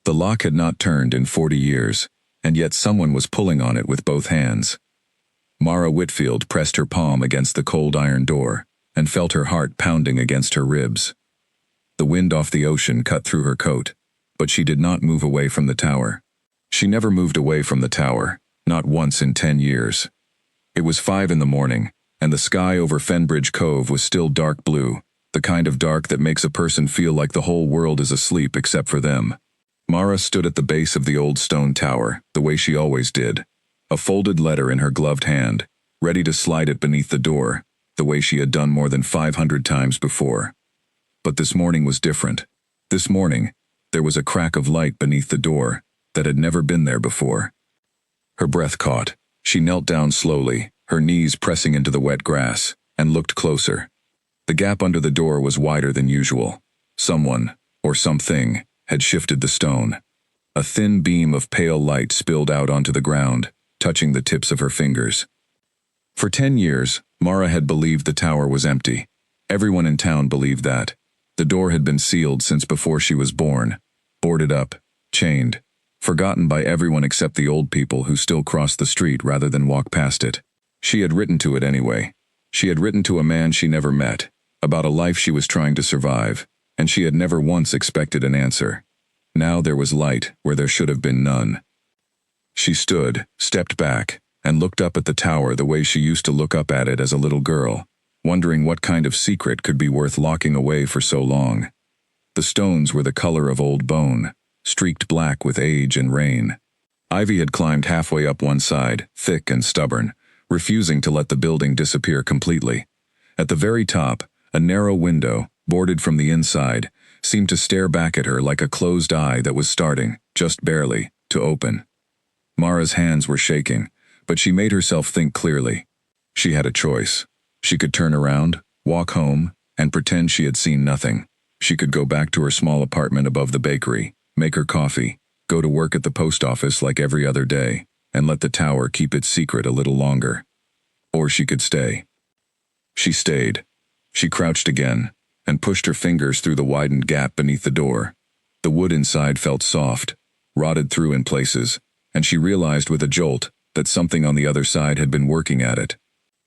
The lock had not turned in 40 years, and yet someone was pulling on it with both hands. Mara Whitfield pressed her palm against the cold iron door and felt her heart pounding against her ribs. The wind off the ocean cut through her coat, but she did not move away from the tower. She never moved away from the tower, not once in 10 years. It was 5 in the morning, and the sky over Fenbridge Cove was still dark blue, the kind of dark that makes a person feel like the whole world is asleep except for them. Mara stood at the base of the old stone tower, the way she always did, a folded letter in her gloved hand, ready to slide it beneath the door, the way she had done more than 500 times before. But this morning was different. This morning, there was a crack of light beneath the door that had never been there before. Her breath caught. She knelt down slowly, her knees pressing into the wet grass, and looked closer. The gap under the door was wider than usual. Someone, or something, had shifted the stone. A thin beam of pale light spilled out onto the ground, touching the tips of her fingers. For 10 years, Mara had believed the tower was empty. Everyone in town believed that. The door had been sealed since before she was born, boarded up, chained, forgotten by everyone except the old people who still crossed the street rather than walk past it. She had written to it anyway. She had written to a man she never met, about a life she was trying to survive, and she had never once expected an answer. Now there was light where there should have been none. She stood, stepped back, and looked up at the tower the way she used to look up at it as a little girl, wondering what kind of secret could be worth locking away for so long. The stones were the color of old bone, streaked black with age and rain. Ivy had climbed halfway up one side, thick and stubborn, refusing to let the building disappear completely. At the very top, a narrow window, boarded from the inside, seemed to stare back at her like a closed eye that was starting, just barely, to open. Mara's hands were shaking, but she made herself think clearly. She had a choice. She could turn around, walk home, and pretend she had seen nothing. She could go back to her small apartment above the bakery, make her coffee, go to work at the post office like every other day, and let the tower keep its secret a little longer. Or she could stay. She stayed. She crouched again, and pushed her fingers through the widened gap beneath the door. The wood inside felt soft, rotted through in places, and she realized with a jolt that something on the other side had been working at it.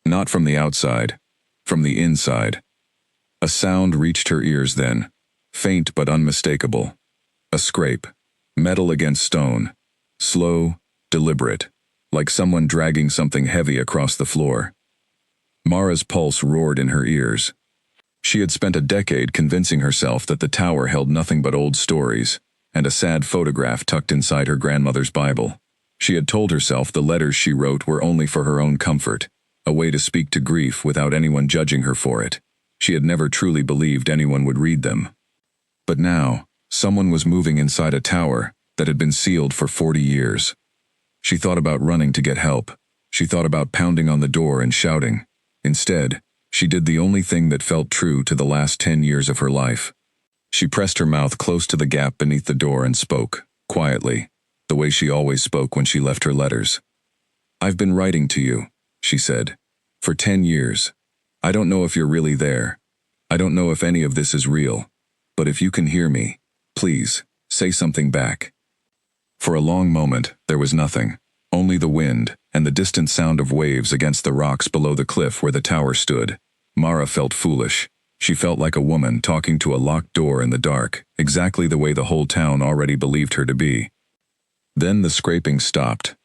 Not from the outside, from the inside. A sound reached her ears then, faint but unmistakable. A scrape, metal against stone, slow, deliberate, like someone dragging something heavy across the floor. Mara's pulse roared in her ears. She had spent a decade convincing herself that the tower held nothing but old stories, and a sad photograph tucked inside her grandmother's Bible. She had told herself the letters she wrote were only for her own comfort, a way to speak to grief without anyone judging her for it. She had never truly believed anyone would read them. But now, someone was moving inside a tower that had been sealed for 40 years. She thought about running to get help. She thought about pounding on the door and shouting. Instead, she did the only thing that felt true to the last 10 years of her life. She pressed her mouth close to the gap beneath the door and spoke, quietly, the way she always spoke when she left her letters. "I've been writing to you," she said, "for 10 years. I don't know if you're really there. I don't know if any of this is real. But if you can hear me, please, say something back." For a long moment, there was nothing, only the wind and the distant sound of waves against the rocks below the cliff where the tower stood. Mara felt foolish. She felt like a woman talking to a locked door in the dark, exactly the way the whole town already believed her to be. Then the scraping stopped,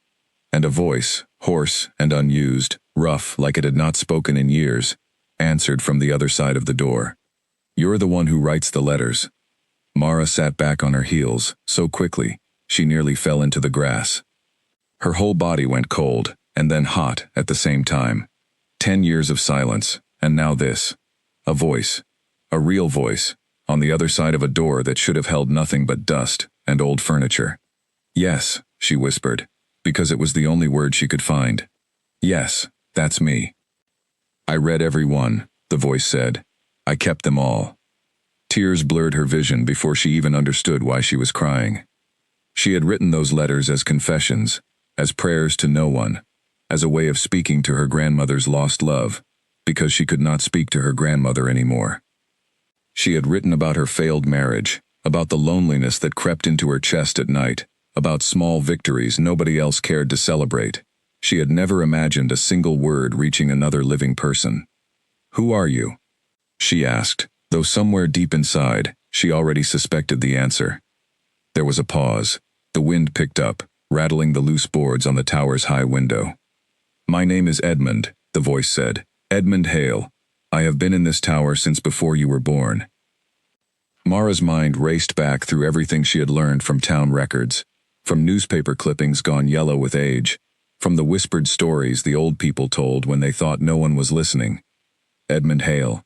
and a voice, hoarse and unused, rough like it had not spoken in years, answered from the other side of the door. "You're the one who writes the letters." Mara sat back on her heels, so quickly, she nearly fell into the grass. Her whole body went cold, and then hot at the same time. 10 years of silence, and now this. A voice, a real voice, on the other side of a door that should have held nothing but dust and old furniture. "Yes," she whispered, because it was the only word she could find. "Yes, that's me." "I read every one," the voice said. "I kept them all." Tears blurred her vision before she even understood why she was crying. She had written those letters as confessions, as prayers to no one, as a way of speaking to her grandmother's lost love, because she could not speak to her grandmother anymore. She had written about her failed marriage, about the loneliness that crept into her chest at night, about small victories nobody else cared to celebrate. She had never imagined a single word reaching another living person. "Who are you?" she asked, though somewhere deep inside, she already suspected the answer. There was a pause. The wind picked up, rattling the loose boards on the tower's high window. "My name is Edmund," the voice said. "Edmund Hale. I have been in this tower since before you were born." Mara's mind raced back through everything she had learned from town records, from newspaper clippings gone yellow with age, from the whispered stories the old people told when they thought no one was listening. Edmund Hale,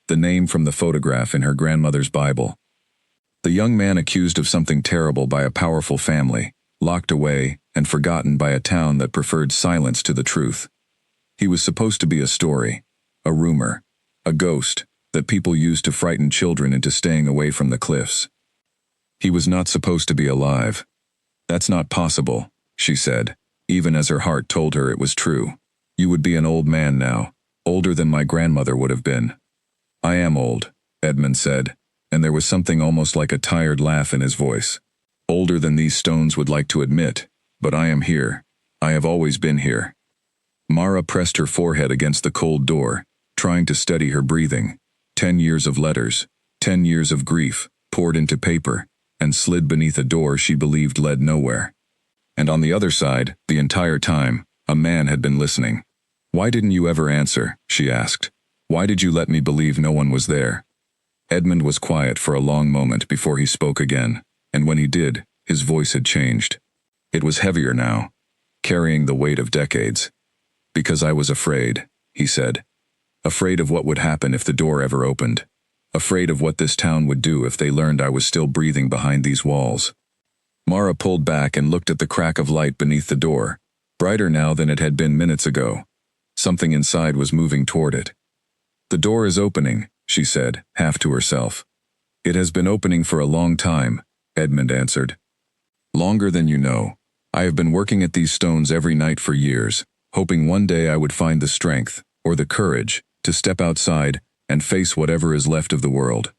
the name from the photograph in her grandmother's Bible. The young man accused of something terrible by a powerful family, locked away and forgotten by a town that preferred silence to the truth. He was supposed to be a story, a rumor, a ghost that people used to frighten children into staying away from the cliffs. He was not supposed to be alive. "That's not possible," she said, even as her heart told her it was true. "You would be an old man now, older than my grandmother would have been." "I am old," Edmund said, and there was something almost like a tired laugh in his voice. "Older than these stones would like to admit, but I am here. I have always been here." Mara pressed her forehead against the cold door, trying to steady her breathing. 10 years of letters, 10 years of grief, poured into paper, and slid beneath a door she believed led nowhere. And on the other side, the entire time, a man had been listening. "Why didn't you ever answer?" she asked. "Why did you let me believe no one was there?" Edmund was quiet for a long moment before he spoke again, and when he did, his voice had changed. It was heavier now, carrying the weight of decades. "Because I was afraid," he said. "Afraid of what would happen if the door ever opened. Afraid of what this town would do if they learned I was still breathing behind these walls." Mara pulled back and looked at the crack of light beneath the door, brighter now than it had been minutes ago. Something inside was moving toward it. "The door is opening," she said, half to herself. "It has been opening for a long time," Edmund answered. "Longer than you know. I have been working at these stones every night for years, hoping one day I would find the strength, or the courage, to step outside and face whatever is left of the world."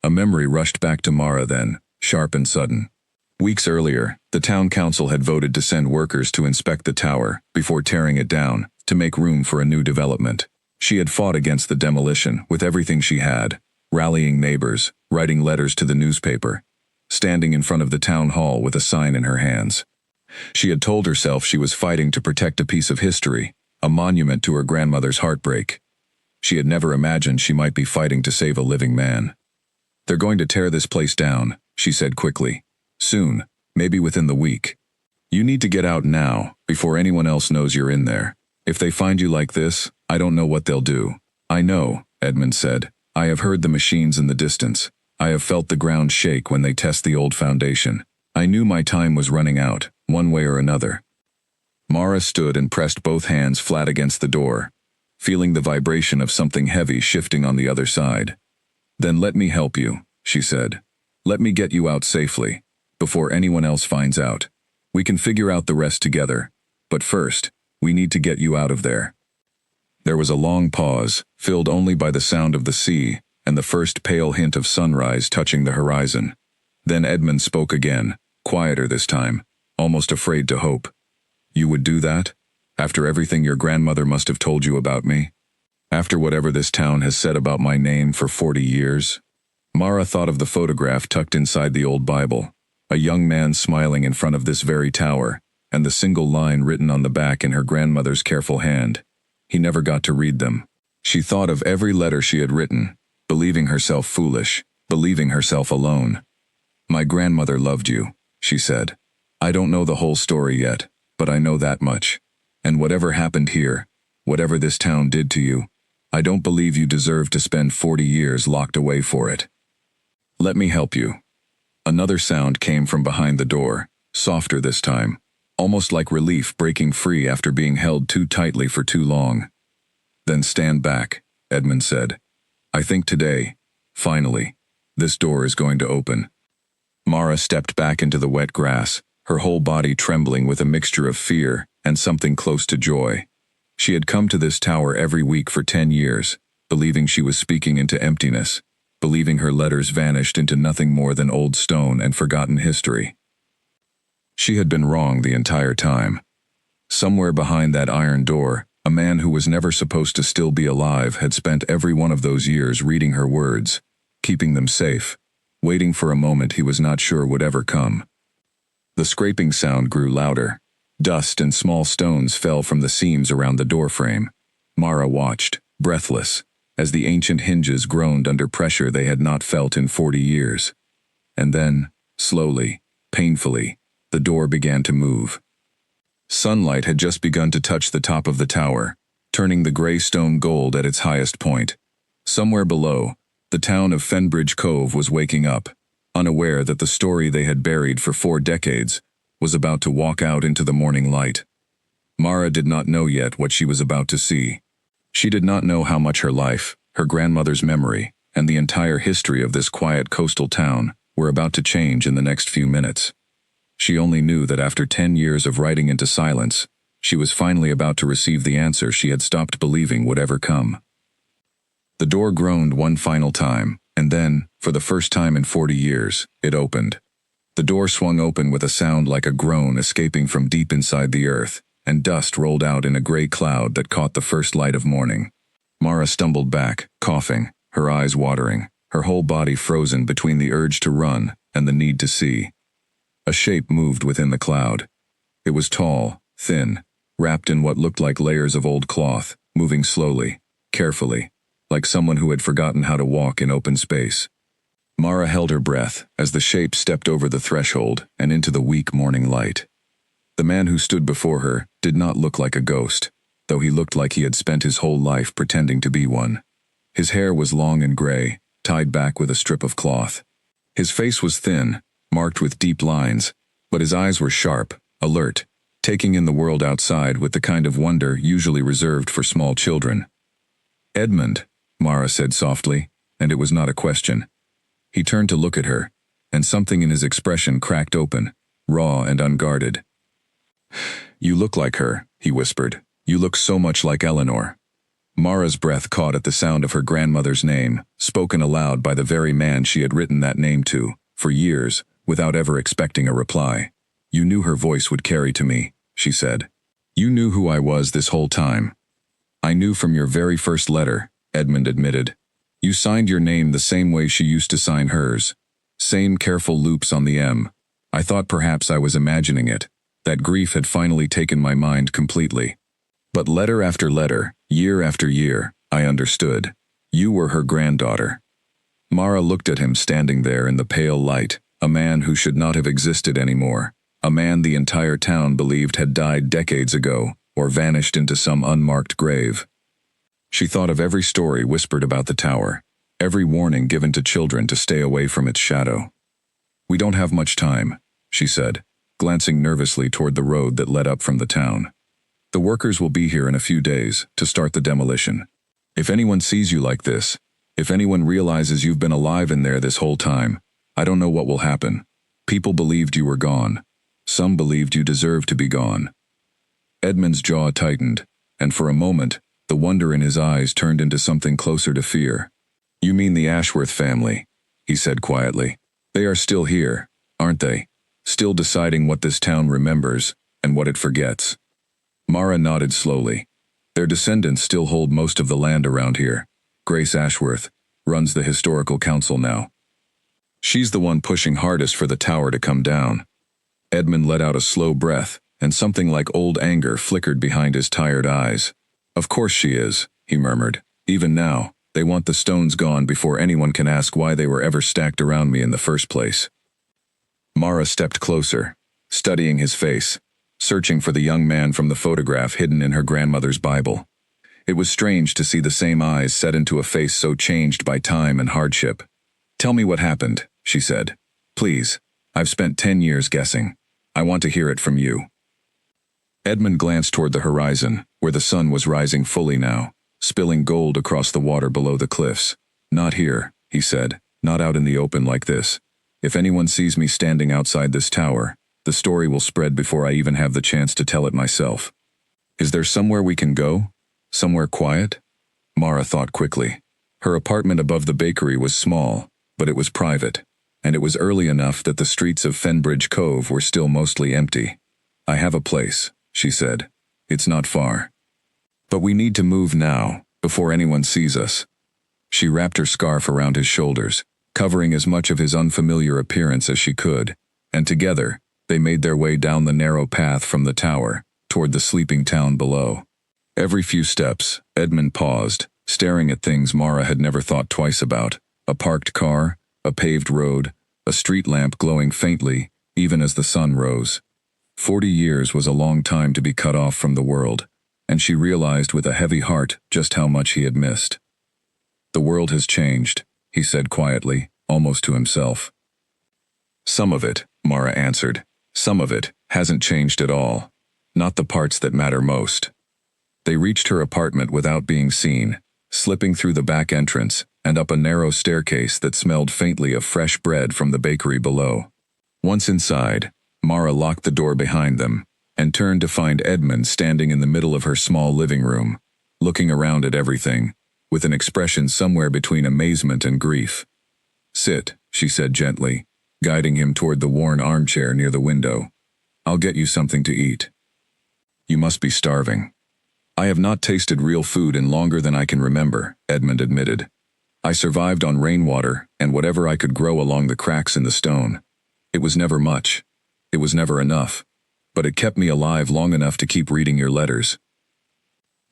A memory rushed back to Mara then, sharp and sudden. Weeks earlier, the town council had voted to send workers to inspect the tower, before tearing it down, to make room for a new development. She had fought against the demolition with everything she had, rallying neighbors, writing letters to the newspaper, standing in front of the town hall with a sign in her hands. She had told herself she was fighting to protect a piece of history, a monument to her grandmother's heartbreak. She had never imagined she might be fighting to save a living man. "They're going to tear this place down," she said quickly. "Soon, maybe within the week. You need to get out now, before anyone else knows you're in there. If they find you like this, I don't know what they'll do." "I know," Edmund said. "I have heard the machines in the distance. I have felt the ground shake when they test the old foundation. I knew my time was running out, one way or another." Mara stood and pressed both hands flat against the door, feeling the vibration of something heavy shifting on the other side. "Then let me help you," she said. "Let me get you out safely, before anyone else finds out. We can figure out the rest together, but first, we need to get you out of there." There was a long pause, filled only by the sound of the sea and the first pale hint of sunrise touching the horizon. Then Edmund spoke again, quieter this time, almost afraid to hope. "You would do that? After everything your grandmother must have told you about me? After whatever this town has said about my name for 40 years? Mara thought of the photograph tucked inside the old Bible, a young man smiling in front of this very tower, and the single line written on the back in her grandmother's careful hand. He never got to read them. She thought of every letter she had written, believing herself foolish, believing herself alone. "My grandmother loved you," she said. "I don't know the whole story yet, but I know that much. And whatever happened here, whatever this town did to you, I don't believe you deserve to spend 40 years locked away for it. Let me help you." Another sound came from behind the door, softer this time, almost like relief breaking free after being held too tightly for too long. "Then stand back," Edmund said. "I think today, finally, this door is going to open." Mara stepped back into the wet grass, her whole body trembling with a mixture of fear and something close to joy. She had come to this tower every week for 10 years, believing she was speaking into emptiness, believing her letters vanished into nothing more than old stone and forgotten history. She had been wrong the entire time. Somewhere behind that iron door, a man who was never supposed to still be alive had spent every one of those years reading her words, keeping them safe, waiting for a moment he was not sure would ever come. The scraping sound grew louder. Dust and small stones fell from the seams around the doorframe. Mara watched, breathless, as the ancient hinges groaned under pressure they had not felt in 40 years. And then, slowly, painfully, the door began to move. Sunlight had just begun to touch the top of the tower, turning the gray stone gold at its highest point. Somewhere below, the town of Fenbridge Cove was waking up, unaware that the story they had buried for 4 decades was about to walk out into the morning light. Mara did not know yet what she was about to see. She did not know how much her life, her grandmother's memory, and the entire history of this quiet coastal town were about to change in the next few minutes. She only knew that after 10 years of writing into silence, she was finally about to receive the answer she had stopped believing would ever come. The door groaned one final time, and then, for the first time in 40 years, it opened. The door swung open with a sound like a groan escaping from deep inside the earth, and dust rolled out in a gray cloud that caught the first light of morning. Mara stumbled back, coughing, her eyes watering, her whole body frozen between the urge to run and the need to see. A shape moved within the cloud. It was tall, thin, wrapped in what looked like layers of old cloth, moving slowly, carefully, like someone who had forgotten how to walk in open space. Mara held her breath as the shape stepped over the threshold and into the weak morning light. The man who stood before her did not look like a ghost, though he looked like he had spent his whole life pretending to be one. His hair was long and gray, tied back with a strip of cloth. His face was thin, marked with deep lines, but his eyes were sharp, alert, taking in the world outside with the kind of wonder usually reserved for small children. "Edmund," Mara said softly, and it was not a question. He turned to look at her, and something in his expression cracked open, raw and unguarded. "You look like her," he whispered. "You look so much like Eleanor." Mara's breath caught at the sound of her grandmother's name, spoken aloud by the very man she had written that name to, for years, without ever expecting a reply. "You knew her voice would carry to me," she said. "You knew who I was this whole time." "I knew from your very first letter," Edmund admitted. "You signed your name the same way she used to sign hers. Same careful loops on the M. I thought perhaps I was imagining it, that grief had finally taken my mind completely. But letter after letter, year after year, I understood. You were her granddaughter." Mara looked at him standing there in the pale light, a man who should not have existed anymore, a man the entire town believed had died decades ago, or vanished into some unmarked grave. She thought of every story whispered about the tower, every warning given to children to stay away from its shadow. "We don't have much time," she said, glancing nervously toward the road that led up from the town. "The workers will be here in a few days to start the demolition. If anyone sees you like this, if anyone realizes you've been alive in there this whole time, I don't know what will happen. People believed you were gone. Some believed you deserved to be gone." Edmund's jaw tightened, and for a moment, the wonder in his eyes turned into something closer to fear. "You mean the Ashworth family," he said quietly. "They are still here, aren't they? Still deciding what this town remembers and what it forgets." Mara nodded slowly. "Their descendants still hold most of the land around here. Grace Ashworth runs the historical council now. She's the one pushing hardest for the tower to come down." Edmund let out a slow breath, and something like old anger flickered behind his tired eyes. "Of course she is," he murmured. "Even now, they want the stones gone before anyone can ask why they were ever stacked around me in the first place." Mara stepped closer, studying his face, searching for the young man from the photograph hidden in her grandmother's Bible. It was strange to see the same eyes set into a face so changed by time and hardship. "Tell me what happened," she said. "Please. I've spent 10 years guessing. I want to hear it from you." Edmund glanced toward the horizon, where the sun was rising fully now, spilling gold across the water below the cliffs. "Not here," he said, "not out in the open like this. If anyone sees me standing outside this tower, the story will spread before I even have the chance to tell it myself." "Is there somewhere we can go? Somewhere quiet?" Mara thought quickly. Her apartment above the bakery was small, but it was private, and it was early enough that the streets of Fenbridge Cove were still mostly empty. "I have a place," she said. "It's not far. But we need to move now, before anyone sees us." She wrapped her scarf around his shoulders, covering as much of his unfamiliar appearance as she could, and together, they made their way down the narrow path from the tower, toward the sleeping town below. Every few steps, Edmund paused, staring at things Mara had never thought twice about: a parked car, a paved road, a street lamp glowing faintly, even as the sun rose. 40 years was a long time to be cut off from the world, and she realized with a heavy heart just how much he had missed. "The world has changed," he said quietly, almost to himself. "Some of it," Mara answered. "Some of it hasn't changed at all. Not the parts that matter most." They reached her apartment without being seen, slipping through the back entrance and up a narrow staircase that smelled faintly of fresh bread from the bakery below. Once inside, Mara locked the door behind them and turned to find Edmund standing in the middle of her small living room, looking around at everything, with an expression somewhere between amazement and grief. "Sit," she said gently, guiding him toward the worn armchair near the window. "I'll get you something to eat. You must be starving." "I have not tasted real food in longer than I can remember," Edmund admitted. "I survived on rainwater and whatever I could grow along the cracks in the stone. It was never much. It was never enough. But it kept me alive long enough to keep reading your letters."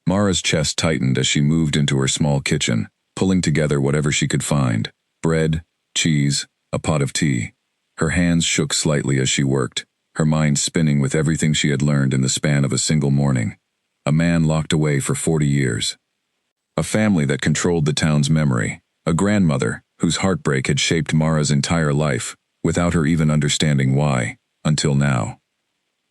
Mara's chest tightened as she moved into her small kitchen, pulling together whatever she could find: bread, cheese, a pot of tea. Her hands shook slightly as she worked, her mind spinning with everything she had learned in the span of a single morning. A man locked away for 40 years. A family that controlled the town's memory. A grandmother whose heartbreak had shaped Mara's entire life, without her even understanding why, until now.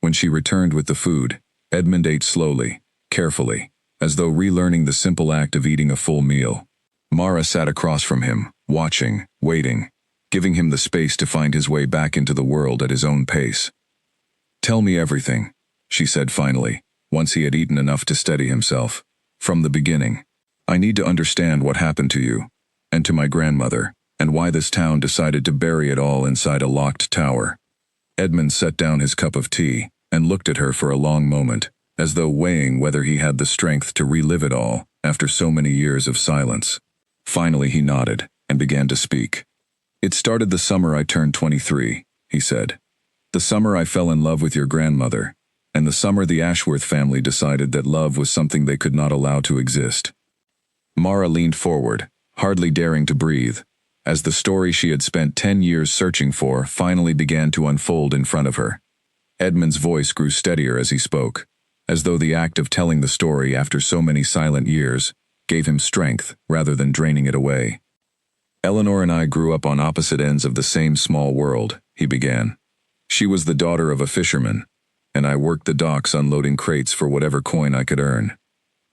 When she returned with the food, Edmund ate slowly, carefully, as though relearning the simple act of eating a full meal. Mara sat across from him, watching, waiting, giving him the space to find his way back into the world at his own pace. "Tell me everything," she said finally, once he had eaten enough to steady himself. "From the beginning. I need to understand what happened to you, and to my grandmother, and why this town decided to bury it all inside a locked tower." Edmund set down his cup of tea and looked at her for a long moment, as though weighing whether he had the strength to relive it all after so many years of silence. Finally he nodded and began to speak. "It started the summer I turned 23, he said. "The summer I fell in love with your grandmother, and the summer the Ashworth family decided that love was something they could not allow to exist." Mara leaned forward, hardly daring to breathe, as the story she had spent 10 years searching for finally began to unfold in front of her. Edmund's voice grew steadier as he spoke, as though the act of telling the story after so many silent years gave him strength rather than draining it away. "Eleanor and I grew up on opposite ends of the same small world," he began. "She was the daughter of a fisherman, and I worked the docks unloading crates for whatever coin I could earn.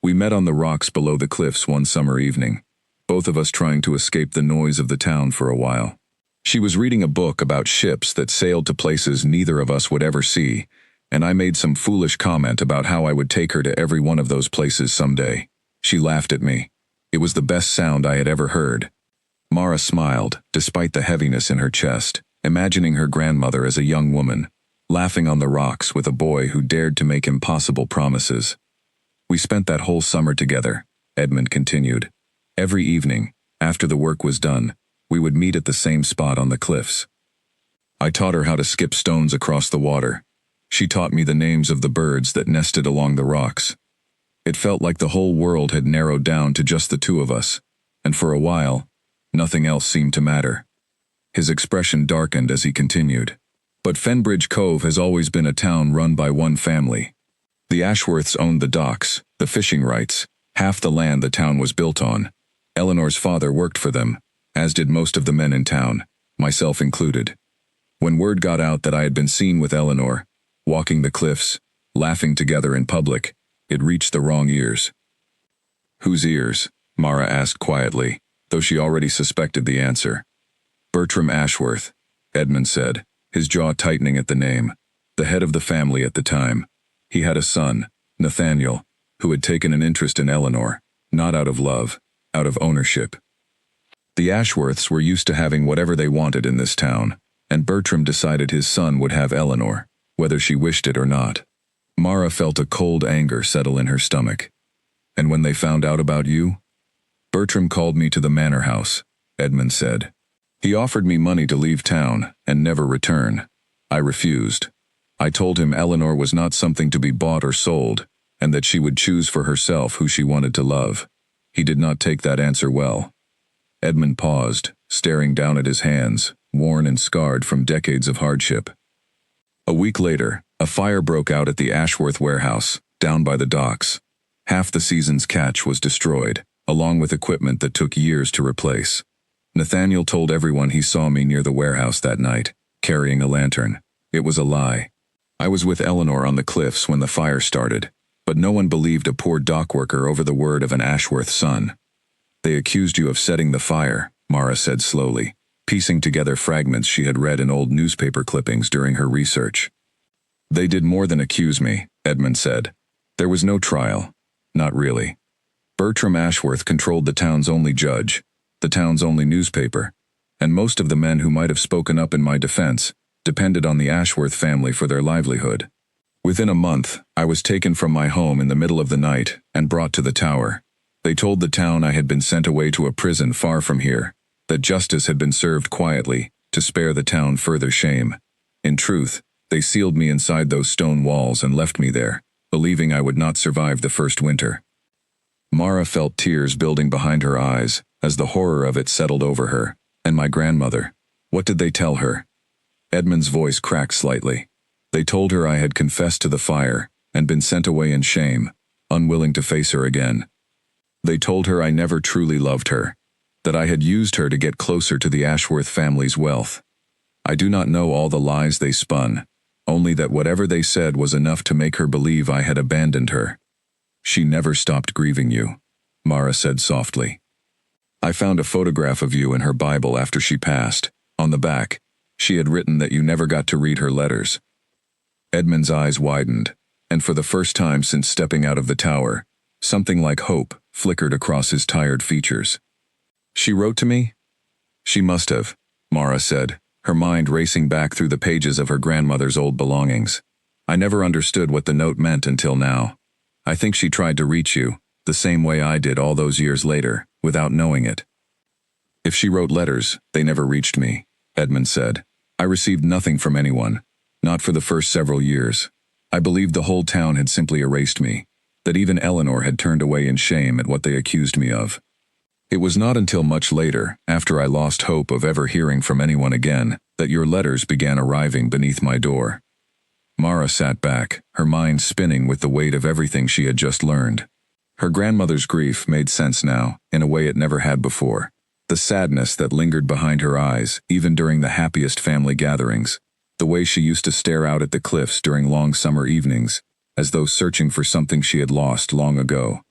We met on the rocks below the cliffs one summer evening, both of us trying to escape the noise of the town for a while. She was reading a book about ships that sailed to places neither of us would ever see, and I made some foolish comment about how I would take her to every one of those places someday. She laughed at me. It was the best sound I had ever heard." Mara smiled, despite the heaviness in her chest, imagining her grandmother as a young woman, laughing on the rocks with a boy who dared to make impossible promises. "We spent that whole summer together," Edmund continued. "Every evening, after the work was done, we would meet at the same spot on the cliffs. I taught her how to skip stones across the water. She taught me the names of the birds that nested along the rocks. It felt like the whole world had narrowed down to just the two of us, and for a while, nothing else seemed to matter." His expression darkened as he continued. "But Fenbridge Cove has always been a town run by one family. The Ashworths owned the docks, the fishing rights, half the land the town was built on. Eleanor's father worked for them, as did most of the men in town, myself included. When word got out that I had been seen with Eleanor, walking the cliffs, laughing together in public, it reached the wrong ears." "Whose ears?" Mara asked quietly, though she already suspected the answer. "Bertram Ashworth," Edmund said, his jaw tightening at the name. "The head of the family at the time. He had a son, Nathaniel, who had taken an interest in Eleanor, not out of love, out of ownership. The Ashworths were used to having whatever they wanted in this town, and Bertram decided his son would have Eleanor, whether she wished it or not. Mara felt a cold anger settle in her stomach. And when they found out about you? Bertram called me to the manor house, Edmund said. He offered me money to leave town and never return. I refused. I told him Eleanor was not something to be bought or sold, and that she would choose for herself who she wanted to love. He did not take that answer well. Edmund paused, staring down at his hands, worn and scarred from decades of hardship. A week later, a fire broke out at the Ashworth warehouse, down by the docks. Half the season's catch was destroyed, along with equipment that took years to replace. Nathaniel told everyone he saw me near the warehouse that night, carrying a lantern. It was a lie. I was with Eleanor on the cliffs when the fire started, but no one believed a poor dock worker over the word of an Ashworth son. They accused you of setting the fire, Mara said slowly, piecing together fragments she had read in old newspaper clippings during her research. They did more than accuse me, Edmund said. There was no trial. Not really. Bertram Ashworth controlled the town's only judge, the town's only newspaper, and most of the men who might have spoken up in my defense depended on the Ashworth family for their livelihood. Within a month, I was taken from my home in the middle of the night and brought to the tower. They told the town I had been sent away to a prison far from here, that justice had been served quietly, to spare the town further shame. In truth, they sealed me inside those stone walls and left me there, believing I would not survive the first winter. Mara felt tears building behind her eyes as the horror of it settled over her. And my grandmother. What did they tell her? Edmund's voice cracked slightly. They told her I had confessed to the fire and been sent away in shame, unwilling to face her again. They told her I never truly loved her, that I had used her to get closer to the Ashworth family's wealth. I do not know all the lies they spun, only that whatever they said was enough to make her believe I had abandoned her. She never stopped grieving you, Mara said softly. I found a photograph of you in her Bible after she passed. On the back, she had written that you never got to read her letters. Edmund's eyes widened, and for the first time since stepping out of the tower, something like hope flickered across his tired features. She wrote to me? She must have, Mara said, her mind racing back through the pages of her grandmother's old belongings. I never understood what the note meant until now. I think she tried to reach you, the same way I did all those years later, without knowing it. If she wrote letters, they never reached me, Edmund said. I received nothing from anyone, not for the first several years. I believed the whole town had simply erased me, that even Eleanor had turned away in shame at what they accused me of. It was not until much later, after I lost hope of ever hearing from anyone again, that your letters began arriving beneath my door. Mara sat back, her mind spinning with the weight of everything she had just learned. Her grandmother's grief made sense now, in a way it never had before. The sadness that lingered behind her eyes, even during the happiest family gatherings. The way she used to stare out at the cliffs during long summer evenings, as though searching for something she had lost long ago.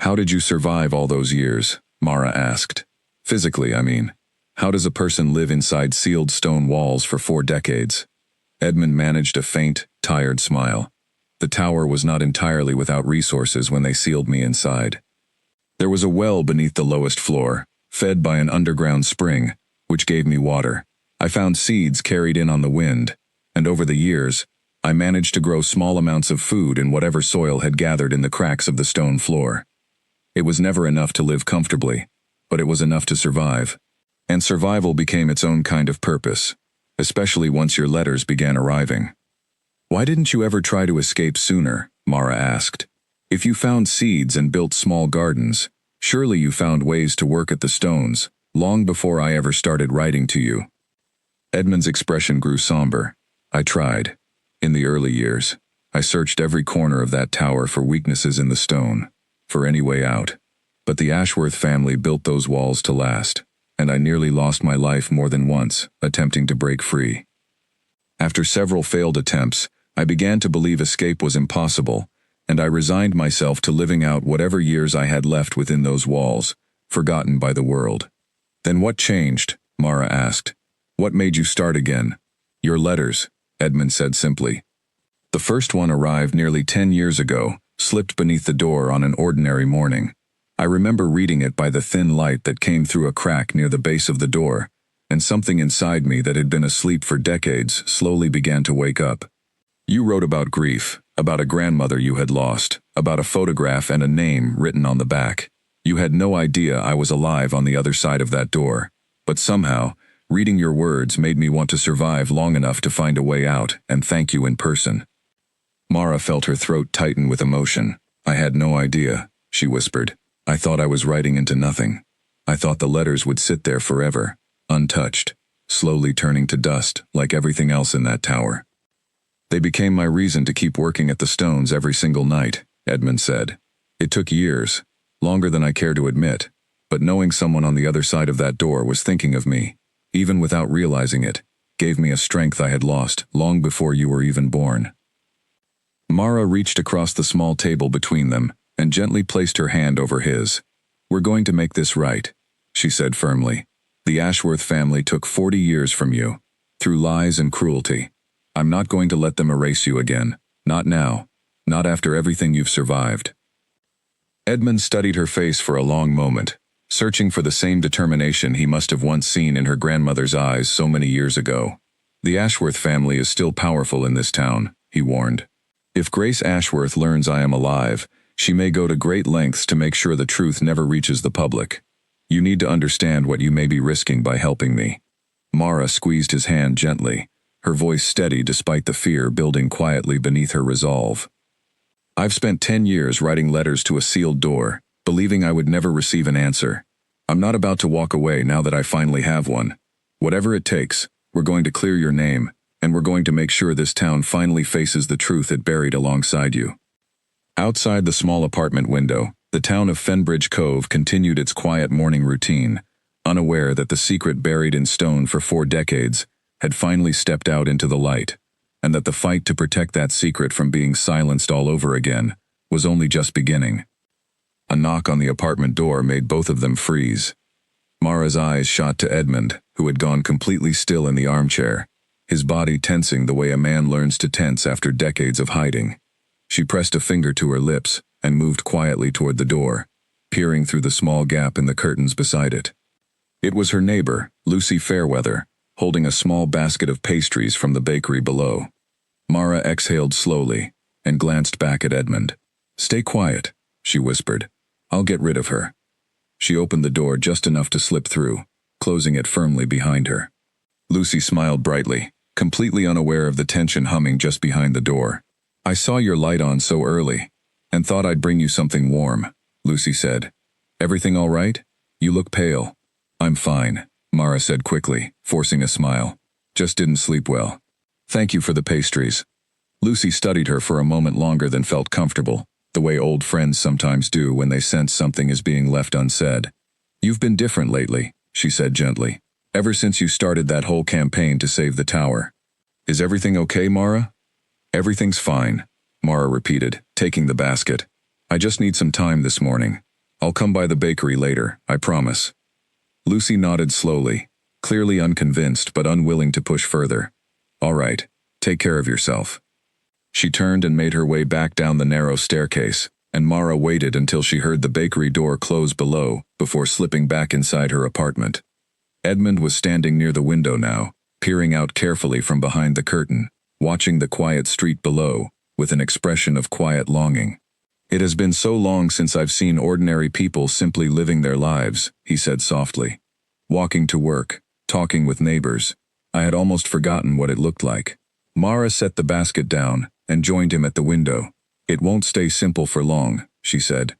How did you survive all those years? Mara asked. Physically, I mean. How does a person live inside sealed stone walls for 4 decades? Edmund managed a faint, tired smile. The tower was not entirely without resources when they sealed me inside. There was a well beneath the lowest floor, fed by an underground spring, which gave me water. I found seeds carried in on the wind, and over the years, I managed to grow small amounts of food in whatever soil had gathered in the cracks of the stone floor. It was never enough to live comfortably, but it was enough to survive. And survival became its own kind of purpose, especially once your letters began arriving. Why didn't you ever try to escape sooner? Mara asked. If you found seeds and built small gardens, surely you found ways to work at the stones, long before I ever started writing to you. Edmund's expression grew somber. I tried. In the early years, I searched every corner of that tower for weaknesses in the stone, for any way out. But the Ashworth family built those walls to last, and I nearly lost my life more than once, attempting to break free. After several failed attempts, I began to believe escape was impossible, and I resigned myself to living out whatever years I had left within those walls, forgotten by the world. Then what changed? Mara asked. What made you start again? Your letters, Edmund said simply. The first one arrived nearly 10 years ago, slipped beneath the door on an ordinary morning. I remember reading it by the thin light that came through a crack near the base of the door, and something inside me that had been asleep for decades slowly began to wake up. You wrote about grief, about a grandmother you had lost, about a photograph and a name written on the back. You had no idea I was alive on the other side of that door, but somehow, reading your words made me want to survive long enough to find a way out and thank you in person. Mara felt her throat tighten with emotion. I had no idea, she whispered. I thought I was writing into nothing. I thought the letters would sit there forever, untouched, slowly turning to dust like everything else in that tower. They became my reason to keep working at the stones every single night, Edmund said. It took years, longer than I care to admit, but knowing someone on the other side of that door was thinking of me, even without realizing it, gave me a strength I had lost long before you were even born. Mara reached across the small table between them and gently placed her hand over his. We're going to make this right, she said firmly. The Ashworth family took 40 years from you, through lies and cruelty. I'm not going to let them erase you again. Not now. Not after everything you've survived. Edmund studied her face for a long moment, searching for the same determination he must have once seen in her grandmother's eyes so many years ago. The Ashworth family is still powerful in this town, he warned. If Grace Ashworth learns I am alive, she may go to great lengths to make sure the truth never reaches the public. You need to understand what you may be risking by helping me. Mara squeezed his hand gently, her voice steady despite the fear building quietly beneath her resolve. I've spent 10 years writing letters to a sealed door, believing I would never receive an answer. I'm not about to walk away now that I finally have one. Whatever it takes, we're going to clear your name, and we're going to make sure this town finally faces the truth it buried alongside you. Outside the small apartment window, the town of Fenbridge Cove continued its quiet morning routine, unaware that the secret buried in stone for 4 decades had finally stepped out into the light, and that the fight to protect that secret from being silenced all over again was only just beginning. A knock on the apartment door made both of them freeze. Mara's eyes shot to Edmund, who had gone completely still in the armchair, his body tensing the way a man learns to tense after decades of hiding. She pressed a finger to her lips and moved quietly toward the door, peering through the small gap in the curtains beside it. It was her neighbor, Lucy Fairweather, holding a small basket of pastries from the bakery below. Mara exhaled slowly and glanced back at Edmund. Stay quiet, she whispered. I'll get rid of her. She opened the door just enough to slip through, closing it firmly behind her. Lucy smiled brightly, completely unaware of the tension humming just behind the door. I saw your light on so early, and thought I'd bring you something warm, Lucy said. Everything all right? You look pale. I'm fine, Mara said quickly, forcing a smile. Just didn't sleep well. Thank you for the pastries. Lucy studied her for a moment longer than felt comfortable, the way old friends sometimes do when they sense something is being left unsaid. You've been different lately, she said gently. Ever since you started that whole campaign to save the tower. Is everything okay, Mara? Everything's fine, Mara repeated, taking the basket. I just need some time this morning. I'll come by the bakery later, I promise. Lucy nodded slowly, clearly unconvinced but unwilling to push further. All right, take care of yourself. She turned and made her way back down the narrow staircase, and Mara waited until she heard the bakery door close below before slipping back inside her apartment. Edmund was standing near the window now, peering out carefully from behind the curtain, watching the quiet street below, with an expression of quiet longing. It has been so long since I've seen ordinary people simply living their lives, he said softly. Walking to work, talking with neighbors. I had almost forgotten what it looked like. Mara set the basket down and joined him at the window. It won't stay simple for long, she said.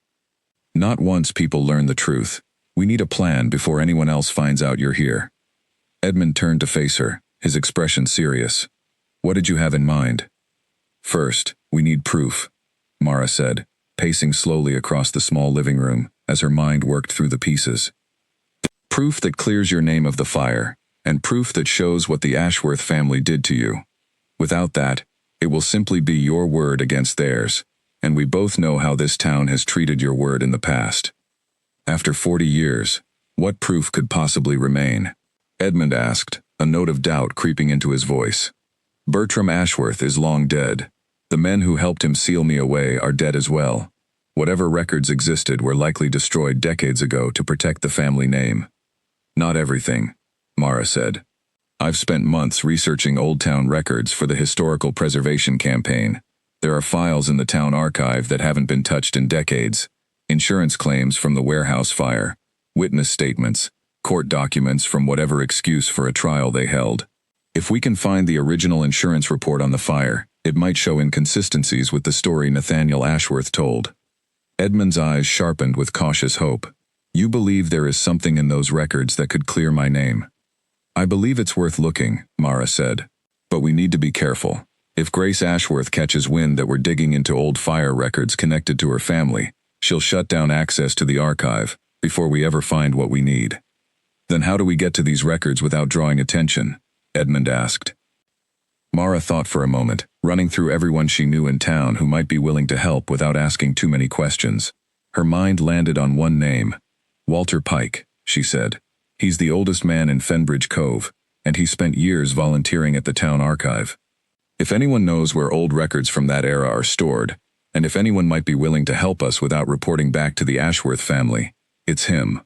Not once people learn the truth. We need a plan before anyone else finds out you're here. Edmund turned to face her, his expression serious. What did you have in mind? First, we need proof, Mara said, pacing slowly across the small living room as her mind worked through the pieces. Proof that clears your name of the fire, and proof that shows what the Ashworth family did to you. Without that, it will simply be your word against theirs, and we both know how this town has treated your word in the past. After 40 years, what proof could possibly remain? Edmund asked, a note of doubt creeping into his voice. Bertram Ashworth is long dead. The men who helped him seal me away are dead as well. Whatever records existed were likely destroyed decades ago to protect the family name. Not everything, Mara said. I've spent months researching Old Town records for the Historical Preservation Campaign. There are files in the town archive that haven't been touched in decades. Insurance claims from the warehouse fire, witness statements, court documents from whatever excuse for a trial they held. If we can find the original insurance report on the fire, it might show inconsistencies with the story Nathaniel Ashworth told. Edmund's eyes sharpened with cautious hope. You believe there is something in those records that could clear my name? I believe it's worth looking, Mara said. But we need to be careful. If Grace Ashworth catches wind that we're digging into old fire records connected to her family, she'll shut down access to the archive before we ever find what we need. Then how do we get to these records without drawing attention? Edmund asked. Mara thought for a moment, running through everyone she knew in town who might be willing to help without asking too many questions. Her mind landed on one name. Walter Pike, she said. He's the oldest man in Fenbridge Cove, and he spent years volunteering at the town archive. If anyone knows where old records from that era are stored, and if anyone might be willing to help us without reporting back to the Ashworth family, it's him.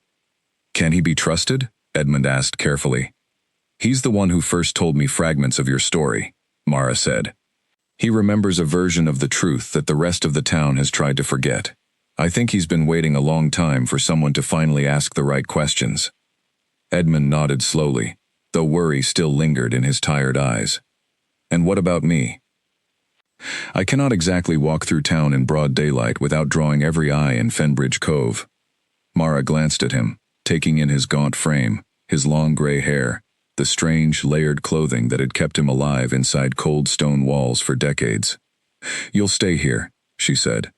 Can he be trusted? Edmund asked carefully. He's the one who first told me fragments of your story, Mara said. He remembers a version of the truth that the rest of the town has tried to forget. I think he's been waiting a long time for someone to finally ask the right questions. Edmund nodded slowly, though worry still lingered in his tired eyes. And what about me? I cannot exactly walk through town in broad daylight without drawing every eye in Fenbridge Cove. Mara glanced at him, taking in his gaunt frame, his long gray hair, the strange, layered clothing that had kept him alive inside cold stone walls for decades. You'll stay here, she said.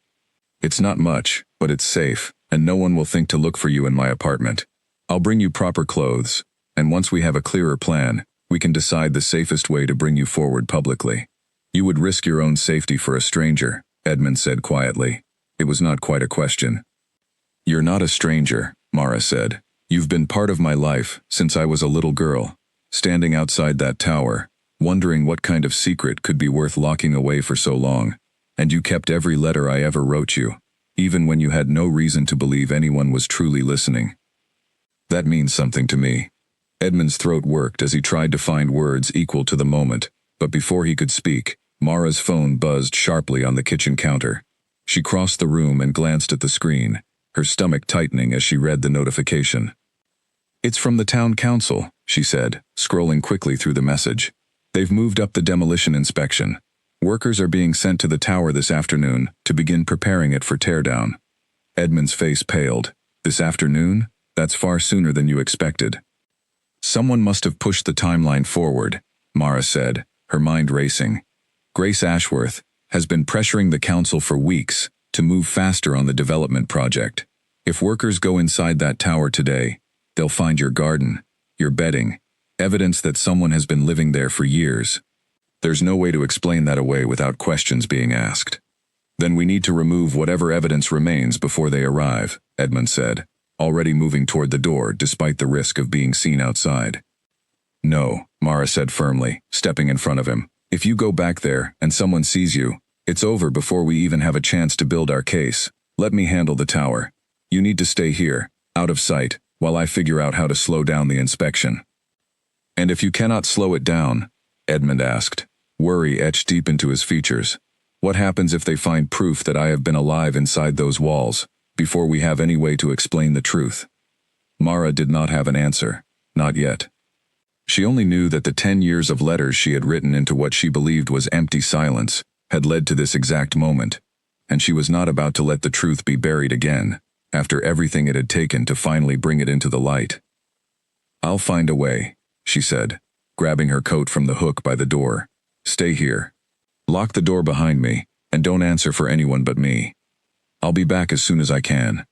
It's not much, but it's safe, and no one will think to look for you in my apartment. I'll bring you proper clothes, and once we have a clearer plan, we can decide the safest way to bring you forward publicly. You would risk your own safety for a stranger, Edmund said quietly. It was not quite a question. You're not a stranger, Mara said. You've been part of my life since I was a little girl, standing outside that tower, wondering what kind of secret could be worth locking away for so long. And you kept every letter I ever wrote you, even when you had no reason to believe anyone was truly listening. That means something to me. Edmund's throat worked as he tried to find words equal to the moment, but before he could speak, Mara's phone buzzed sharply on the kitchen counter. She crossed the room and glanced at the screen, her stomach tightening as she read the notification. It's from the town council, she said, scrolling quickly through the message. They've moved up the demolition inspection. Workers are being sent to the tower this afternoon to begin preparing it for teardown. Edmund's face paled. This afternoon? That's far sooner than you expected. Someone must have pushed the timeline forward, Mara said, her mind racing. Grace Ashworth has been pressuring the council for weeks to move faster on the development project. If workers go inside that tower today, they'll find your garden, your bedding, evidence that someone has been living there for years. There's no way to explain that away without questions being asked. Then we need to remove whatever evidence remains before they arrive, Edmund said, already moving toward the door despite the risk of being seen outside. No, Mara said firmly, stepping in front of him. If you go back there and someone sees you, it's over before we even have a chance to build our case. Let me handle the tower. You need to stay here, out of sight, while I figure out how to slow down the inspection. And if you cannot slow it down, Edmund asked, worry etched deep into his features. What happens if they find proof that I have been alive inside those walls, before we have any way to explain the truth? Mara did not have an answer, not yet. She only knew that the 10 years of letters she had written into what she believed was empty silence had led to this exact moment, and she was not about to let the truth be buried again, after everything it had taken to finally bring it into the light. I'll find a way, she said, grabbing her coat from the hook by the door. Stay here. Lock the door behind me, and don't answer for anyone but me. I'll be back as soon as I can.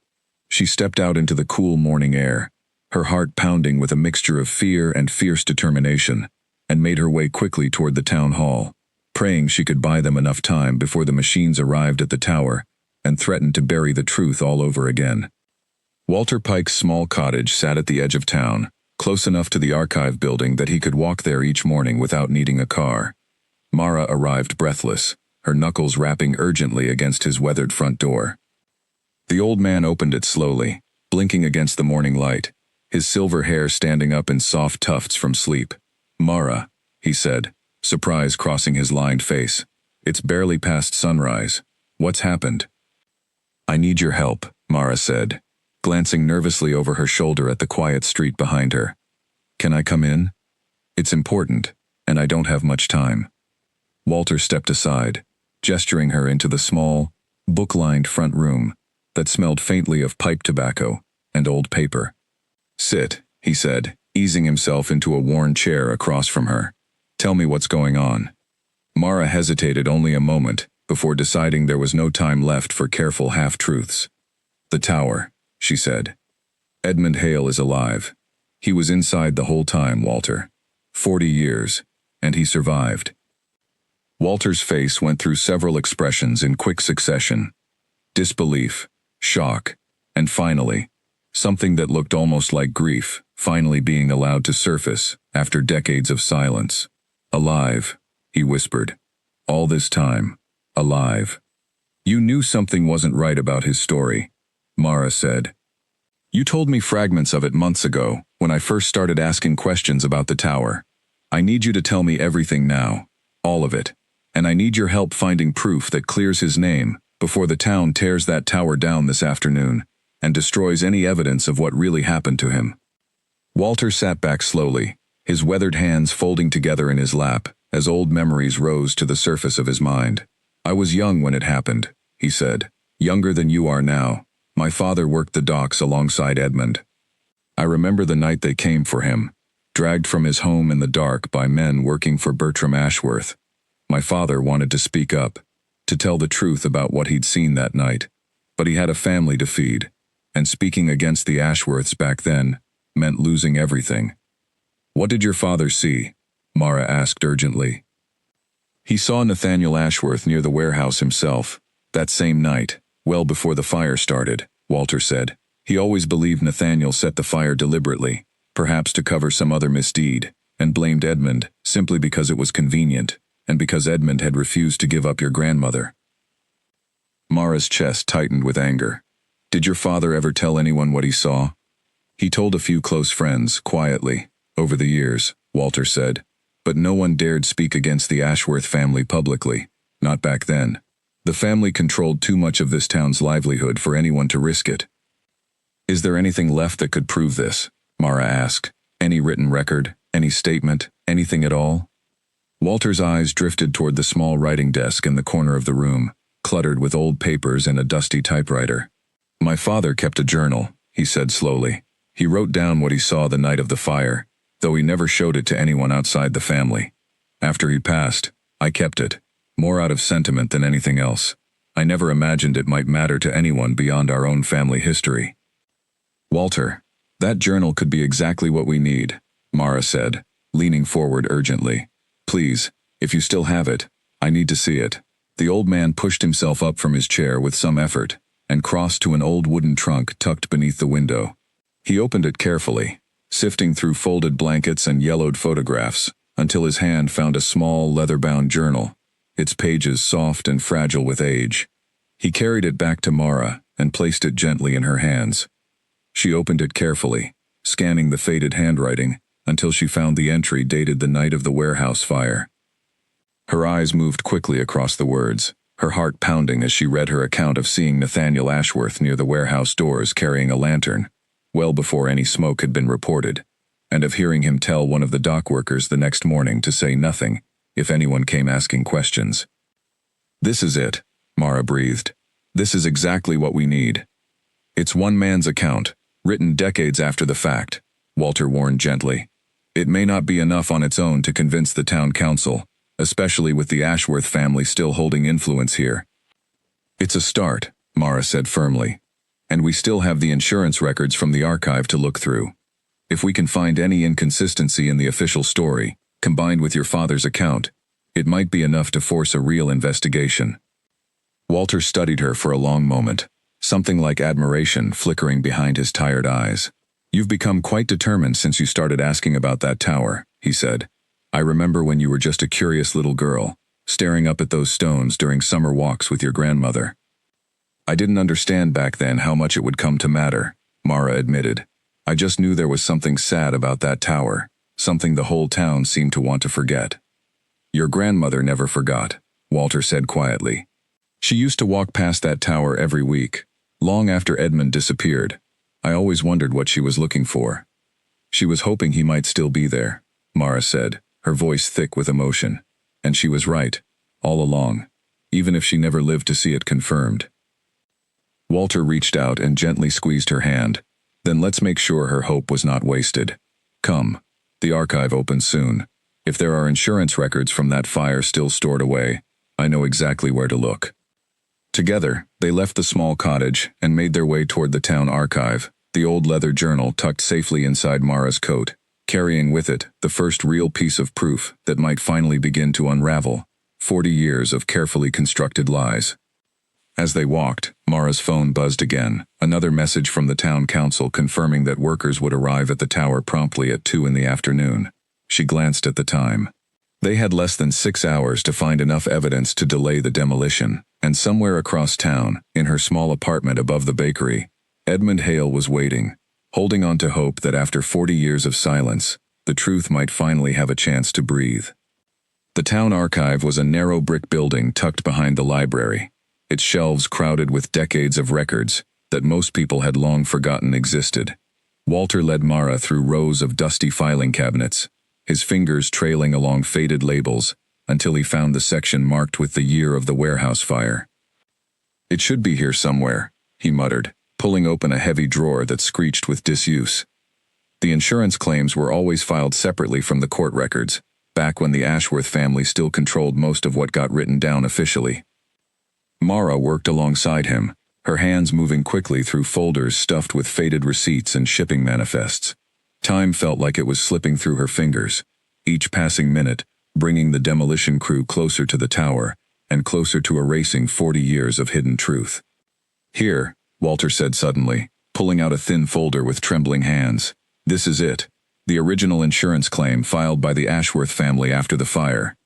She stepped out into the cool morning air, her heart pounding with a mixture of fear and fierce determination, and made her way quickly toward the town hall, praying she could buy them enough time before the machines arrived at the tower and threatened to bury the truth all over again. Walter Pike's small cottage sat at the edge of town, close enough to the archive building that he could walk there each morning without needing a car. Mara arrived breathless, her knuckles rapping urgently against his weathered front door. The old man opened it slowly, blinking against the morning light, his silver hair standing up in soft tufts from sleep. "Mara," he said, surprise crossing his lined face. "It's barely past sunrise. What's happened?" "I need your help," Mara said, glancing nervously over her shoulder at the quiet street behind her. "Can I come in? It's important, and I don't have much time." Walter stepped aside, gesturing her into the small, book-lined front room that smelled faintly of pipe tobacco and old paper. "Sit," he said, easing himself into a worn chair across from her. "Tell me what's going on." Mara hesitated only a moment before deciding there was no time left for careful half-truths. "The tower," she said. "Edmund Hale is alive. He was inside the whole time, Walter. 40 years, and he survived." Walter's face went through several expressions in quick succession. Disbelief, shock, and finally, something that looked almost like grief, finally being allowed to surface after decades of silence. "Alive," he whispered. "All this time, alive." "You knew something wasn't right about his story," Mara said. "You told me fragments of it months ago, when I first started asking questions about the tower. I need you to tell me everything now, all of it, and I need your help finding proof that clears his name before the town tears that tower down this afternoon and destroys any evidence of what really happened to him." Walter sat back slowly, his weathered hands folding together in his lap as old memories rose to the surface of his mind. "I was young when it happened," he said. "Younger than you are now. My father worked the docks alongside Edmund. I remember the night they came for him, dragged from his home in the dark by men working for Bertram Ashworth. My father wanted to speak up, to tell the truth about what he'd seen that night, but he had a family to feed, and speaking against the Ashworths back then meant losing everything." "What did your father see?" Mara asked urgently. "He saw Nathaniel Ashworth near the warehouse himself, that same night, well before the fire started," Walter said. "He always believed Nathaniel set the fire deliberately, perhaps to cover some other misdeed, and blamed Edmund simply because it was convenient, and because Edmund had refused to give up your grandmother." Mara's chest tightened with anger. "Did your father ever tell anyone what he saw?" "He told a few close friends, quietly, over the years," Walter said, "but no one dared speak against the Ashworth family publicly, not back then. The family controlled too much of this town's livelihood for anyone to risk it." "Is there anything left that could prove this?" Mara asked. "Any written record, any statement, anything at all?" Walter's eyes drifted toward the small writing desk in the corner of the room, cluttered with old papers and a dusty typewriter. "My father kept a journal," he said slowly. "He wrote down what he saw the night of the fire, though he never showed it to anyone outside the family. After he passed, I kept it, more out of sentiment than anything else. I never imagined it might matter to anyone beyond our own family history." "Walter, that journal could be exactly what we need," Mara said, leaning forward urgently. "Please, if you still have it, I need to see it." The old man pushed himself up from his chair with some effort and crossed to an old wooden trunk tucked beneath the window. He opened it carefully, sifting through folded blankets and yellowed photographs until his hand found a small leather-bound journal, its pages soft and fragile with age. He carried it back to Mara and placed it gently in her hands. She opened it carefully, scanning the faded handwriting until she found the entry dated the night of the warehouse fire. Her eyes moved quickly across the words, her heart pounding as she read her account of seeing Nathaniel Ashworth near the warehouse doors carrying a lantern, well before any smoke had been reported, and of hearing him tell one of the dock workers the next morning to say nothing if anyone came asking questions. "This is it," Mara breathed. "This is exactly what we need." "It's one man's account, written decades after the fact," Walter warned gently. "It may not be enough on its own to convince the town council, especially with the Ashworth family still holding influence here." "It's a start," Mara said firmly. "And we still have the insurance records from the archive to look through. If we can find any inconsistency in the official story, combined with your father's account, it might be enough to force a real investigation." Walter studied her for a long moment, something like admiration flickering behind his tired eyes. "You've become quite determined since you started asking about that tower," he said. "I remember when you were just a curious little girl, staring up at those stones during summer walks with your grandmother." I didn't understand back then how much it would come to matter, Mara admitted. I just knew there was something sad about that tower, something the whole town seemed to want to forget. Your grandmother never forgot, Walter said quietly. She used to walk past that tower every week, long after Edmund disappeared. I always wondered what she was looking for. She was hoping he might still be there, Mara said, her voice thick with emotion. And she was right, all along, even if she never lived to see it confirmed. Walter reached out and gently squeezed her hand. Then let's make sure her hope was not wasted. Come. The archive opens soon. If there are insurance records from that fire still stored away, I know exactly where to look. Together, they left the small cottage and made their way toward the town archive, the old leather journal tucked safely inside Mara's coat, carrying with it the first real piece of proof that might finally begin to unravel 40 years of carefully constructed lies. As they walked, Mara's phone buzzed again, another message from the town council confirming that workers would arrive at the tower promptly at 2 in the afternoon. She glanced at the time. They had less than 6 hours to find enough evidence to delay the demolition, and somewhere across town, in her small apartment above the bakery, Edmund Hale was waiting, holding on to hope that after 40 years of silence, the truth might finally have a chance to breathe. The town archive was a narrow brick building tucked behind the library, its shelves crowded with decades of records that most people had long forgotten existed. Walter led Mara through rows of dusty filing cabinets, his fingers trailing along faded labels, until he found the section marked with the year of the warehouse fire. It should be here somewhere, he muttered, pulling open a heavy drawer that screeched with disuse. The insurance claims were always filed separately from the court records, back when the Ashworth family still controlled most of what got written down officially. Mara worked alongside him, her hands moving quickly through folders stuffed with faded receipts and shipping manifests. Time felt like it was slipping through her fingers, each passing minute bringing the demolition crew closer to the tower and closer to erasing 40 years of hidden truth. Here, Walter said suddenly, pulling out a thin folder with trembling hands. This is it, the original insurance claim filed by the Ashworth family after the fire.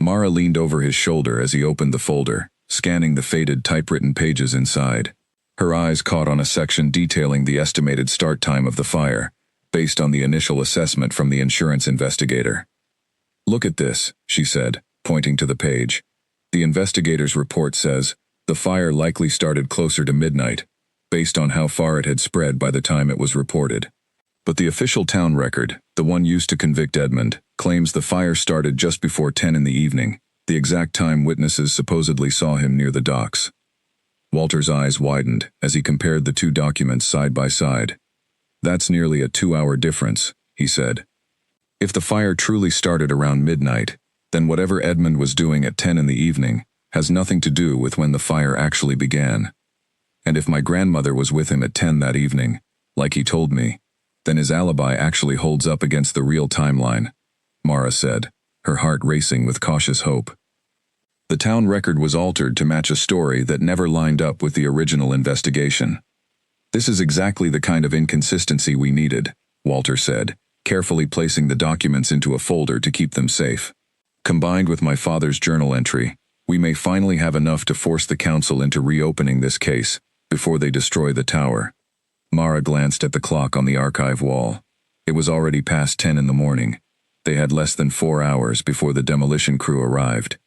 Mara leaned over his shoulder as he opened the folder, scanning the faded typewritten pages inside. Her eyes caught on a section detailing the estimated start time of the fire, based on the initial assessment from the insurance investigator. Look at this, she said, pointing to the page. The investigator's report says, the fire likely started closer to midnight, based on how far it had spread by the time it was reported. But the official town record, the one used to convict Edmund, claims the fire started just before 10 in the evening, the exact time witnesses supposedly saw him near the docks. Walter's eyes widened as he compared the two documents side by side. That's nearly a 2-hour difference, he said. If the fire truly started around midnight, then whatever Edmund was doing at 10 in the evening has nothing to do with when the fire actually began. And if my grandmother was with him at 10 that evening, like he told me, then his alibi actually holds up against the real timeline, Mara said, her heart racing with cautious hope. The town record was altered to match a story that never lined up with the original investigation. This is exactly the kind of inconsistency we needed, Walter said, carefully placing the documents into a folder to keep them safe. Combined with my father's journal entry, we may finally have enough to force the council into reopening this case before they destroy the tower. Mara glanced at the clock on the archive wall. It was already past 10 in the morning. They had less than 4 hours before the demolition crew arrived.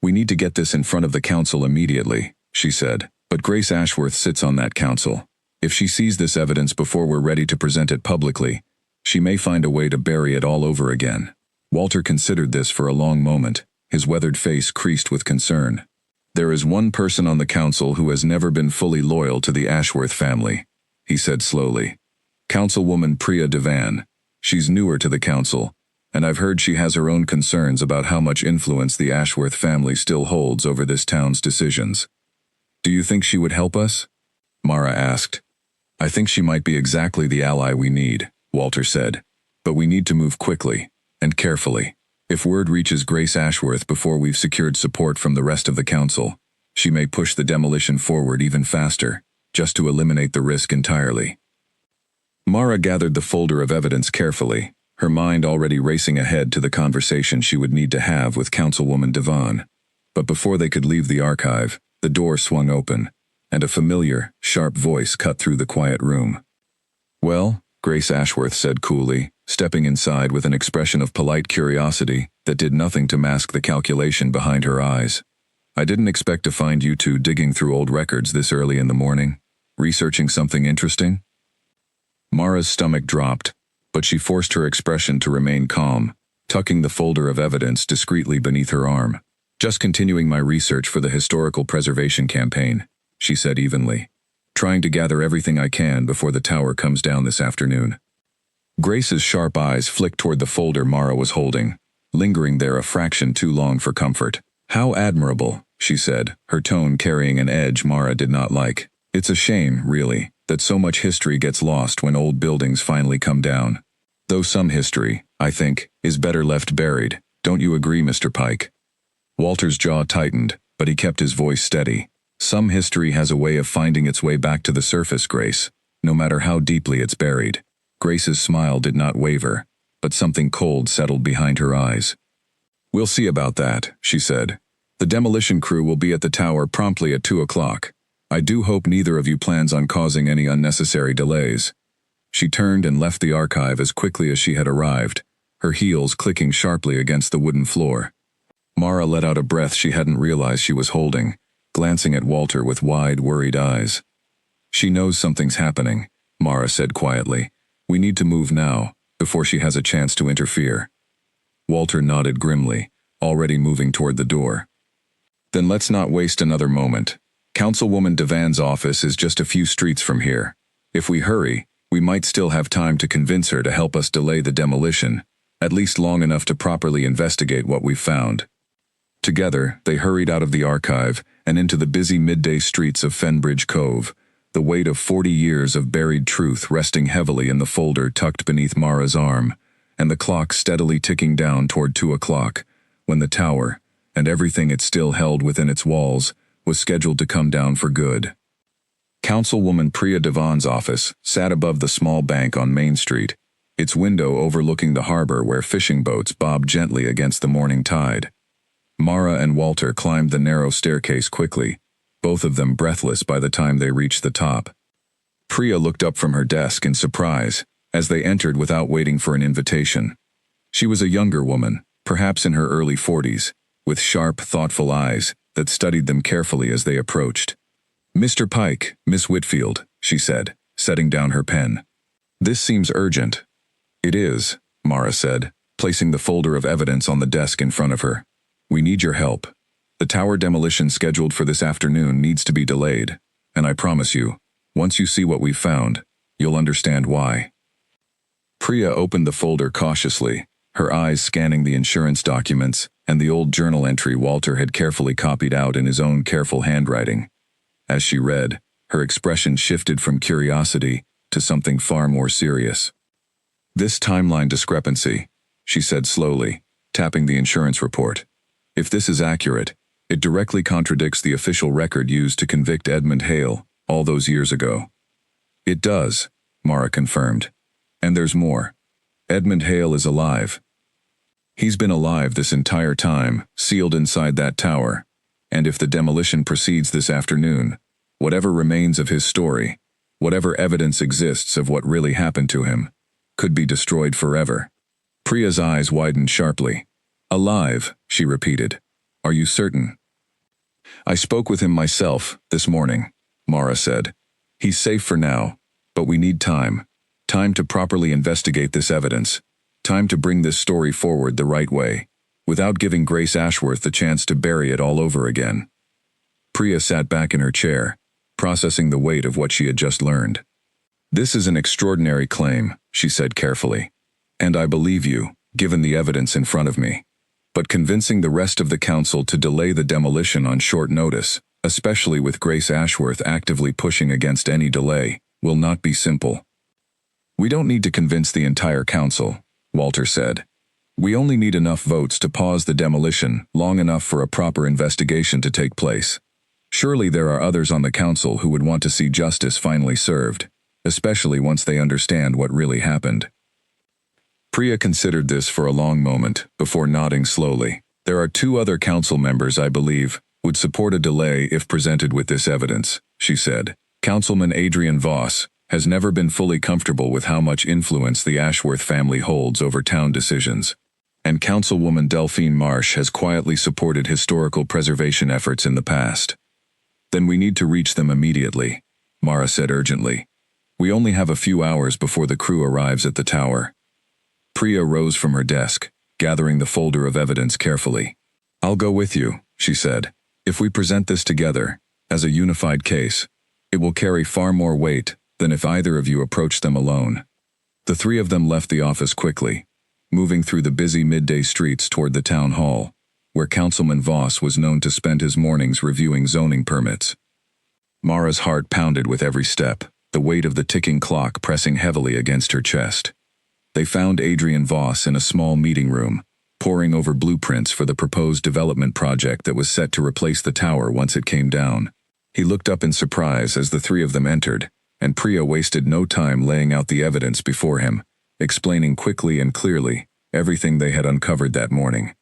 We need to get this in front of the council immediately, she said, but Grace Ashworth sits on that council. If she sees this evidence before we're ready to present it publicly, she may find a way to bury it all over again. Walter considered this for a long moment, his weathered face creased with concern. There is one person on the council who has never been fully loyal to the Ashworth family, he said slowly. Councilwoman Priya Devan. She's newer to the council, and I've heard she has her own concerns about how much influence the Ashworth family still holds over this town's decisions. Do you think she would help us? Mara asked. I think she might be exactly the ally we need, Walter said. But we need to move quickly, and carefully. If word reaches Grace Ashworth before we've secured support from the rest of the council, she may push the demolition forward even faster, just to eliminate the risk entirely. Mara gathered the folder of evidence carefully, her mind already racing ahead to the conversation she would need to have with Councilwoman Devan. But before they could leave the archive, the door swung open, and a familiar, sharp voice cut through the quiet room. "Well," Grace Ashworth said coolly, stepping inside with an expression of polite curiosity that did nothing to mask the calculation behind her eyes. "I didn't expect to find you two digging through old records this early in the morning. Researching something interesting?" Mara's stomach dropped, but she forced her expression to remain calm, tucking the folder of evidence discreetly beneath her arm. "Just continuing my research for the historical preservation campaign," she said evenly. "Trying to gather everything I can before the tower comes down this afternoon." Grace's sharp eyes flicked toward the folder Mara was holding, lingering there a fraction too long for comfort. "How admirable," she said, her tone carrying an edge Mara did not like. "It's a shame, really, that so much history gets lost when old buildings finally come down. Though some history, I think, is better left buried. Don't you agree, Mr. Pike?" Walter's jaw tightened, but he kept his voice steady. "Some history has a way of finding its way back to the surface, Grace, no matter how deeply it's buried." Grace's smile did not waver, but something cold settled behind her eyes. "We'll see about that," she said. "The demolition crew will be at the tower promptly at 2 o'clock. I do hope neither of you plans on causing any unnecessary delays." She turned and left the archive as quickly as she had arrived, her heels clicking sharply against the wooden floor. Mara let out a breath she hadn't realized she was holding, glancing at Walter with wide, worried eyes. "She knows something's happening," Mara said quietly. "We need to move now, before she has a chance to interfere." Walter nodded grimly, already moving toward the door. "Then let's not waste another moment. Councilwoman Devan's office is just a few streets from here. If we hurry, we might still have time to convince her to help us delay the demolition, at least long enough to properly investigate what we've found." Together, they hurried out of the archive and into the busy midday streets of Fenbridge Cove, the weight of 40 years of buried truth resting heavily in the folder tucked beneath Mara's arm, and the clock steadily ticking down toward 2 o'clock, when the tower, and everything it still held within its walls, was scheduled to come down for good. Councilwoman Priya Devan's office sat above the small bank on Main Street, its window overlooking the harbor where fishing boats bobbed gently against the morning tide. Mara and Walter climbed the narrow staircase quickly, both of them breathless by the time they reached the top. Priya looked up from her desk in surprise as they entered without waiting for an invitation. She was a younger woman, perhaps in her early 40s, with sharp, thoughtful eyes that studied them carefully as they approached. "Mr. Pike, Miss Whitfield," she said, setting down her pen. "This seems urgent." "It is," Mara said, placing the folder of evidence on the desk in front of her. "We need your help. The tower demolition scheduled for this afternoon needs to be delayed, and I promise you, once you see what we've found, you'll understand why." Priya opened the folder cautiously, her eyes scanning the insurance documents and the old journal entry Walter had carefully copied out in his own careful handwriting. As she read, her expression shifted from curiosity to something far more serious. "This timeline discrepancy," she said slowly, tapping the insurance report. "If this is accurate, it directly contradicts the official record used to convict Edmund Hale all those years ago." "It does," Mara confirmed. "And there's more. Edmund Hale is alive. He's been alive this entire time, sealed inside that tower, and if the demolition proceeds this afternoon, whatever remains of his story, whatever evidence exists of what really happened to him, could be destroyed forever." Priya's eyes widened sharply. "Alive," she repeated. "Are you certain?" "I spoke with him myself this morning," Mara said. "He's safe for now, but we need time. Time to properly investigate this evidence. Time to bring this story forward the right way, without giving Grace Ashworth the chance to bury it all over again." Priya sat back in her chair, processing the weight of what she had just learned. "This is an extraordinary claim," she said carefully, "and I believe you, given the evidence in front of me. But convincing the rest of the council to delay the demolition on short notice, especially with Grace Ashworth actively pushing against any delay, will not be simple." "We don't need to convince the entire council," Walter said. "We only need enough votes to pause the demolition long enough for a proper investigation to take place. Surely there are others on the council who would want to see justice finally served, especially once they understand what really happened." Priya considered this for a long moment before nodding slowly. "There are 2 other council members, I believe, would support a delay if presented with this evidence, she said. Councilman Adrian Voss has never been fully comfortable with how much influence the Ashworth family holds over town decisions, and Councilwoman Delphine Marsh has quietly supported historical preservation efforts in the past. Then we need to reach them immediately, Mara said urgently. We only have a few hours before the crew arrives at the tower. Priya rose from her desk, gathering the folder of evidence carefully. I'll go with you, she said. If we present this together, as a unified case, it will carry far more weight than if either of you approach them alone. The three of them left the office quickly, moving through the busy midday streets toward the town hall, where Councilman Voss was known to spend his mornings reviewing zoning permits. Mara's heart pounded with every step, the weight of the ticking clock pressing heavily against her chest. They found Adrian Voss in a small meeting room, poring over blueprints for the proposed development project that was set to replace the tower once it came down. He looked up in surprise as the three of them entered, and Priya wasted no time laying out the evidence before him, explaining quickly and clearly everything they had uncovered that morning.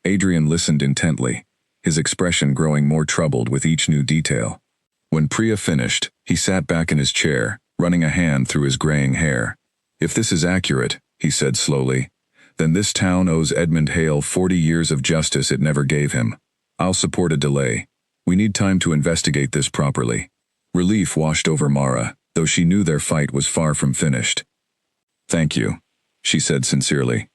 Adrian listened intently, his expression growing more troubled with each new detail. When Priya finished, he sat back in his chair, running a hand through his graying hair. If this is accurate, he said slowly, then this town owes Edmund Hale 40 years of justice it never gave him. I'll support a delay. We need time to investigate this properly. Relief washed over Mara, though she knew their fight was far from finished. Thank you, she said sincerely.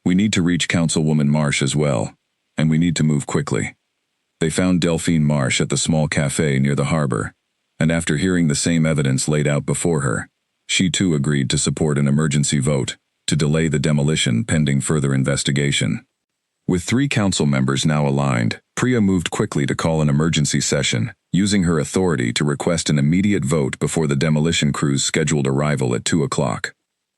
We need to reach Councilwoman Marsh as well, and we need to move quickly. They found Delphine Marsh at the small cafe near the harbor, and after hearing the same evidence laid out before her, she too agreed to support an emergency vote to delay the demolition pending further investigation. With 3 council members now aligned, Priya moved quickly to call an emergency session, using her authority to request an immediate vote before the demolition crew's scheduled arrival at 2 o'clock.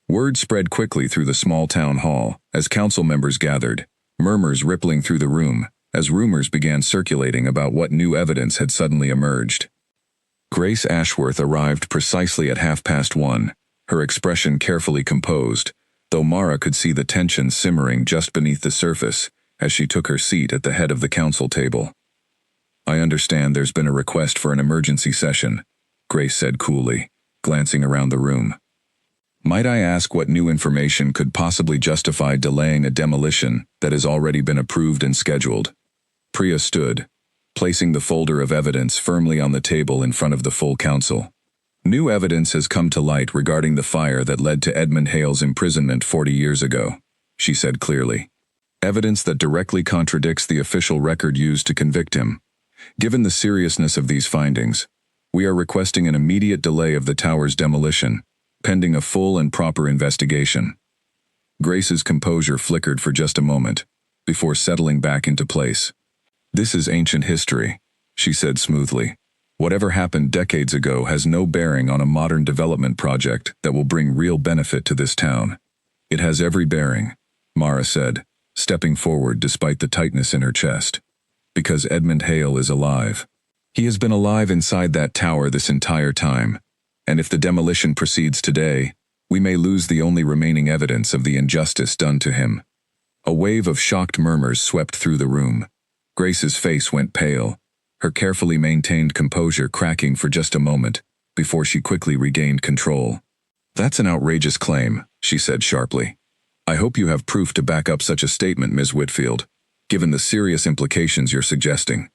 Word spread quickly through the small town hall as council members gathered, murmurs rippling through the room as rumors began circulating about what new evidence had suddenly emerged. Grace Ashworth arrived precisely at 1:30, her expression carefully composed, though Mara could see the tension simmering just beneath the surface as she took her seat at the head of the council table. I understand there's been a request for an emergency session, Grace said coolly, glancing around the room. Might I ask what new information could possibly justify delaying a demolition that has already been approved and scheduled? Priya stood, placing the folder of evidence firmly on the table in front of the full council. New evidence has come to light regarding the fire that led to Edmund Hale's imprisonment 40 years ago, she said clearly. Evidence that directly contradicts the official record used to convict him. Given the seriousness of these findings, we are requesting an immediate delay of the tower's demolition, pending a full and proper investigation. Grace's composure flickered for just a moment, before settling back into place. This is ancient history, she said smoothly. Whatever happened decades ago has no bearing on a modern development project that will bring real benefit to this town. It has every bearing, Mara said, stepping forward despite the tightness in her chest. Because Edmund Hale is alive. He has been alive inside that tower this entire time, and if the demolition proceeds today, we may lose the only remaining evidence of the injustice done to him. A wave of shocked murmurs swept through the room. Grace's face went pale, her carefully maintained composure cracking for just a moment, before she quickly regained control. That's an outrageous claim, she said sharply. I hope you have proof to back up such a statement, Ms. Whitfield, given the serious implications you're suggesting.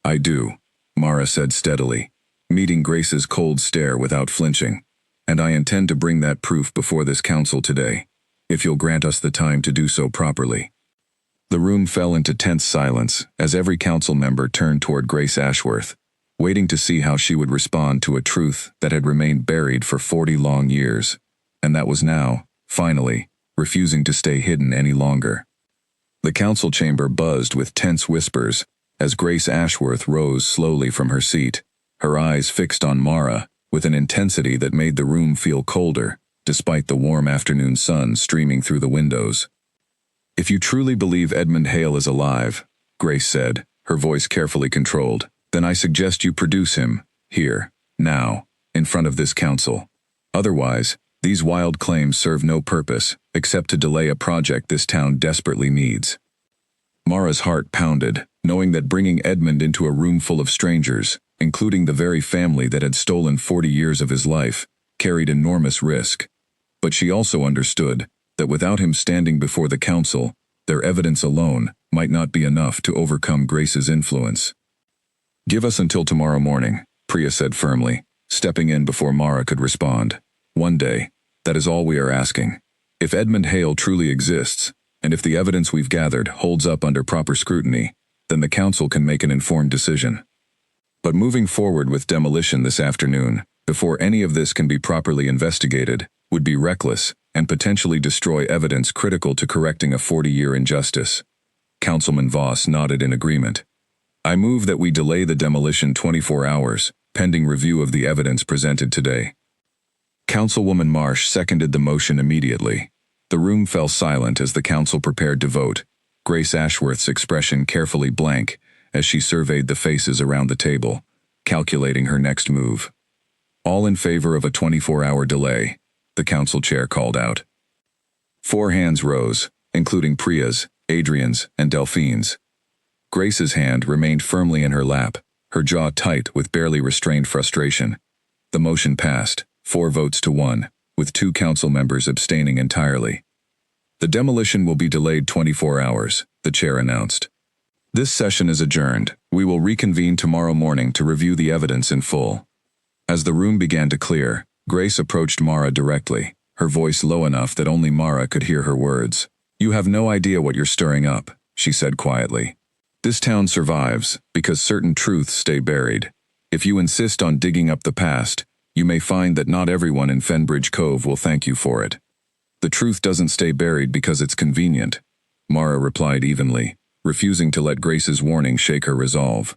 I do, Mara said steadily, meeting Grace's cold stare without flinching, and I intend to bring that proof before this council today, if you'll grant us the time to do so properly. The room fell into tense silence as every council member turned toward Grace Ashworth, waiting to see how she would respond to a truth that had remained buried for 40 long years, and that was now, finally, refusing to stay hidden any longer. The council chamber buzzed with tense whispers as Grace Ashworth rose slowly from her seat, her eyes fixed on Mara with an intensity that made the room feel colder, despite the warm afternoon sun streaming through the windows. If you truly believe Edmund Hale is alive, Grace said, her voice carefully controlled, then I suggest you produce him, here, now, in front of this council. Otherwise, these wild claims serve no purpose except to delay a project this town desperately needs. Mara's heart pounded, knowing that bringing Edmund into a room full of strangers, including the very family that had stolen 40 years of his life, carried enormous risk. But she also understood that without him standing before the council, their evidence alone might not be enough to overcome Grace's influence. "Give us until tomorrow morning," Priya said firmly, stepping in before Mara could respond. "One day. That is all we are asking. If Edmund Hale truly exists, and if the evidence we've gathered holds up under proper scrutiny, then the council can make an informed decision. But moving forward with demolition this afternoon, before any of this can be properly investigated, would be reckless and potentially destroy evidence critical to correcting a 40-year injustice." Councilman Voss nodded in agreement. "I move that we delay the demolition 24 hours, pending review of the evidence presented today." Councilwoman Marsh seconded the motion immediately. The room fell silent as the council prepared to vote, Grace Ashworth's expression carefully blank as she surveyed the faces around the table, calculating her next move. "All in favor of a 24-hour delay," the council chair called out. 4 hands rose, including Priya's, Adrian's, and Delphine's. Grace's hand remained firmly in her lap, her jaw tight with barely restrained frustration. The motion passed, 4 votes to 1, with 2 council members abstaining entirely. "The demolition will be delayed 24 hours, the chair announced. "This session is adjourned. We will reconvene tomorrow morning to review the evidence in full." As the room began to clear, Grace approached Mara directly, her voice low enough that only Mara could hear her words. "You have no idea what you're stirring up," she said quietly. "This town survives because certain truths stay buried. If you insist on digging up the past, you may find that not everyone in Fenbridge Cove will thank you for it." "The truth doesn't stay buried because it's convenient," Mara replied evenly, refusing to let Grace's warning shake her resolve.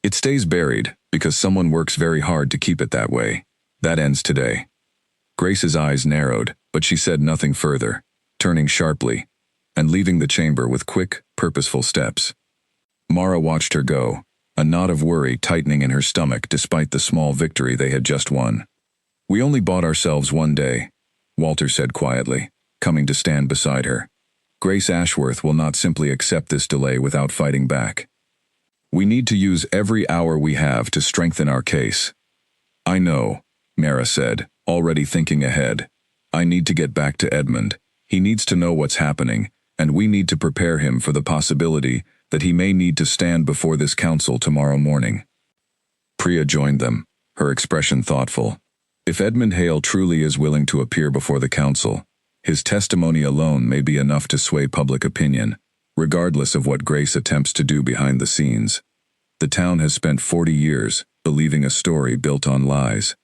"It stays buried because someone works very hard to keep it that way. That ends today." Grace's eyes narrowed, but she said nothing further, turning sharply, and leaving the chamber with quick, purposeful steps. Mara watched her go, a knot of worry tightening in her stomach despite the small victory they had just won. "We only bought ourselves one day," Walter said quietly, coming to stand beside her. "Grace Ashworth will not simply accept this delay without fighting back. We need to use every hour we have to strengthen our case." "I know," Mara said, already thinking ahead. "I need to get back to Edmund. He needs to know what's happening, and we need to prepare him for the possibility that he may need to stand before this council tomorrow morning." Priya joined them, her expression thoughtful. If Edmund Hale truly is willing to appear before the council, his testimony alone may be enough to sway public opinion, regardless of what Grace attempts to do behind the scenes. The town has spent 40 years believing a story built on lies.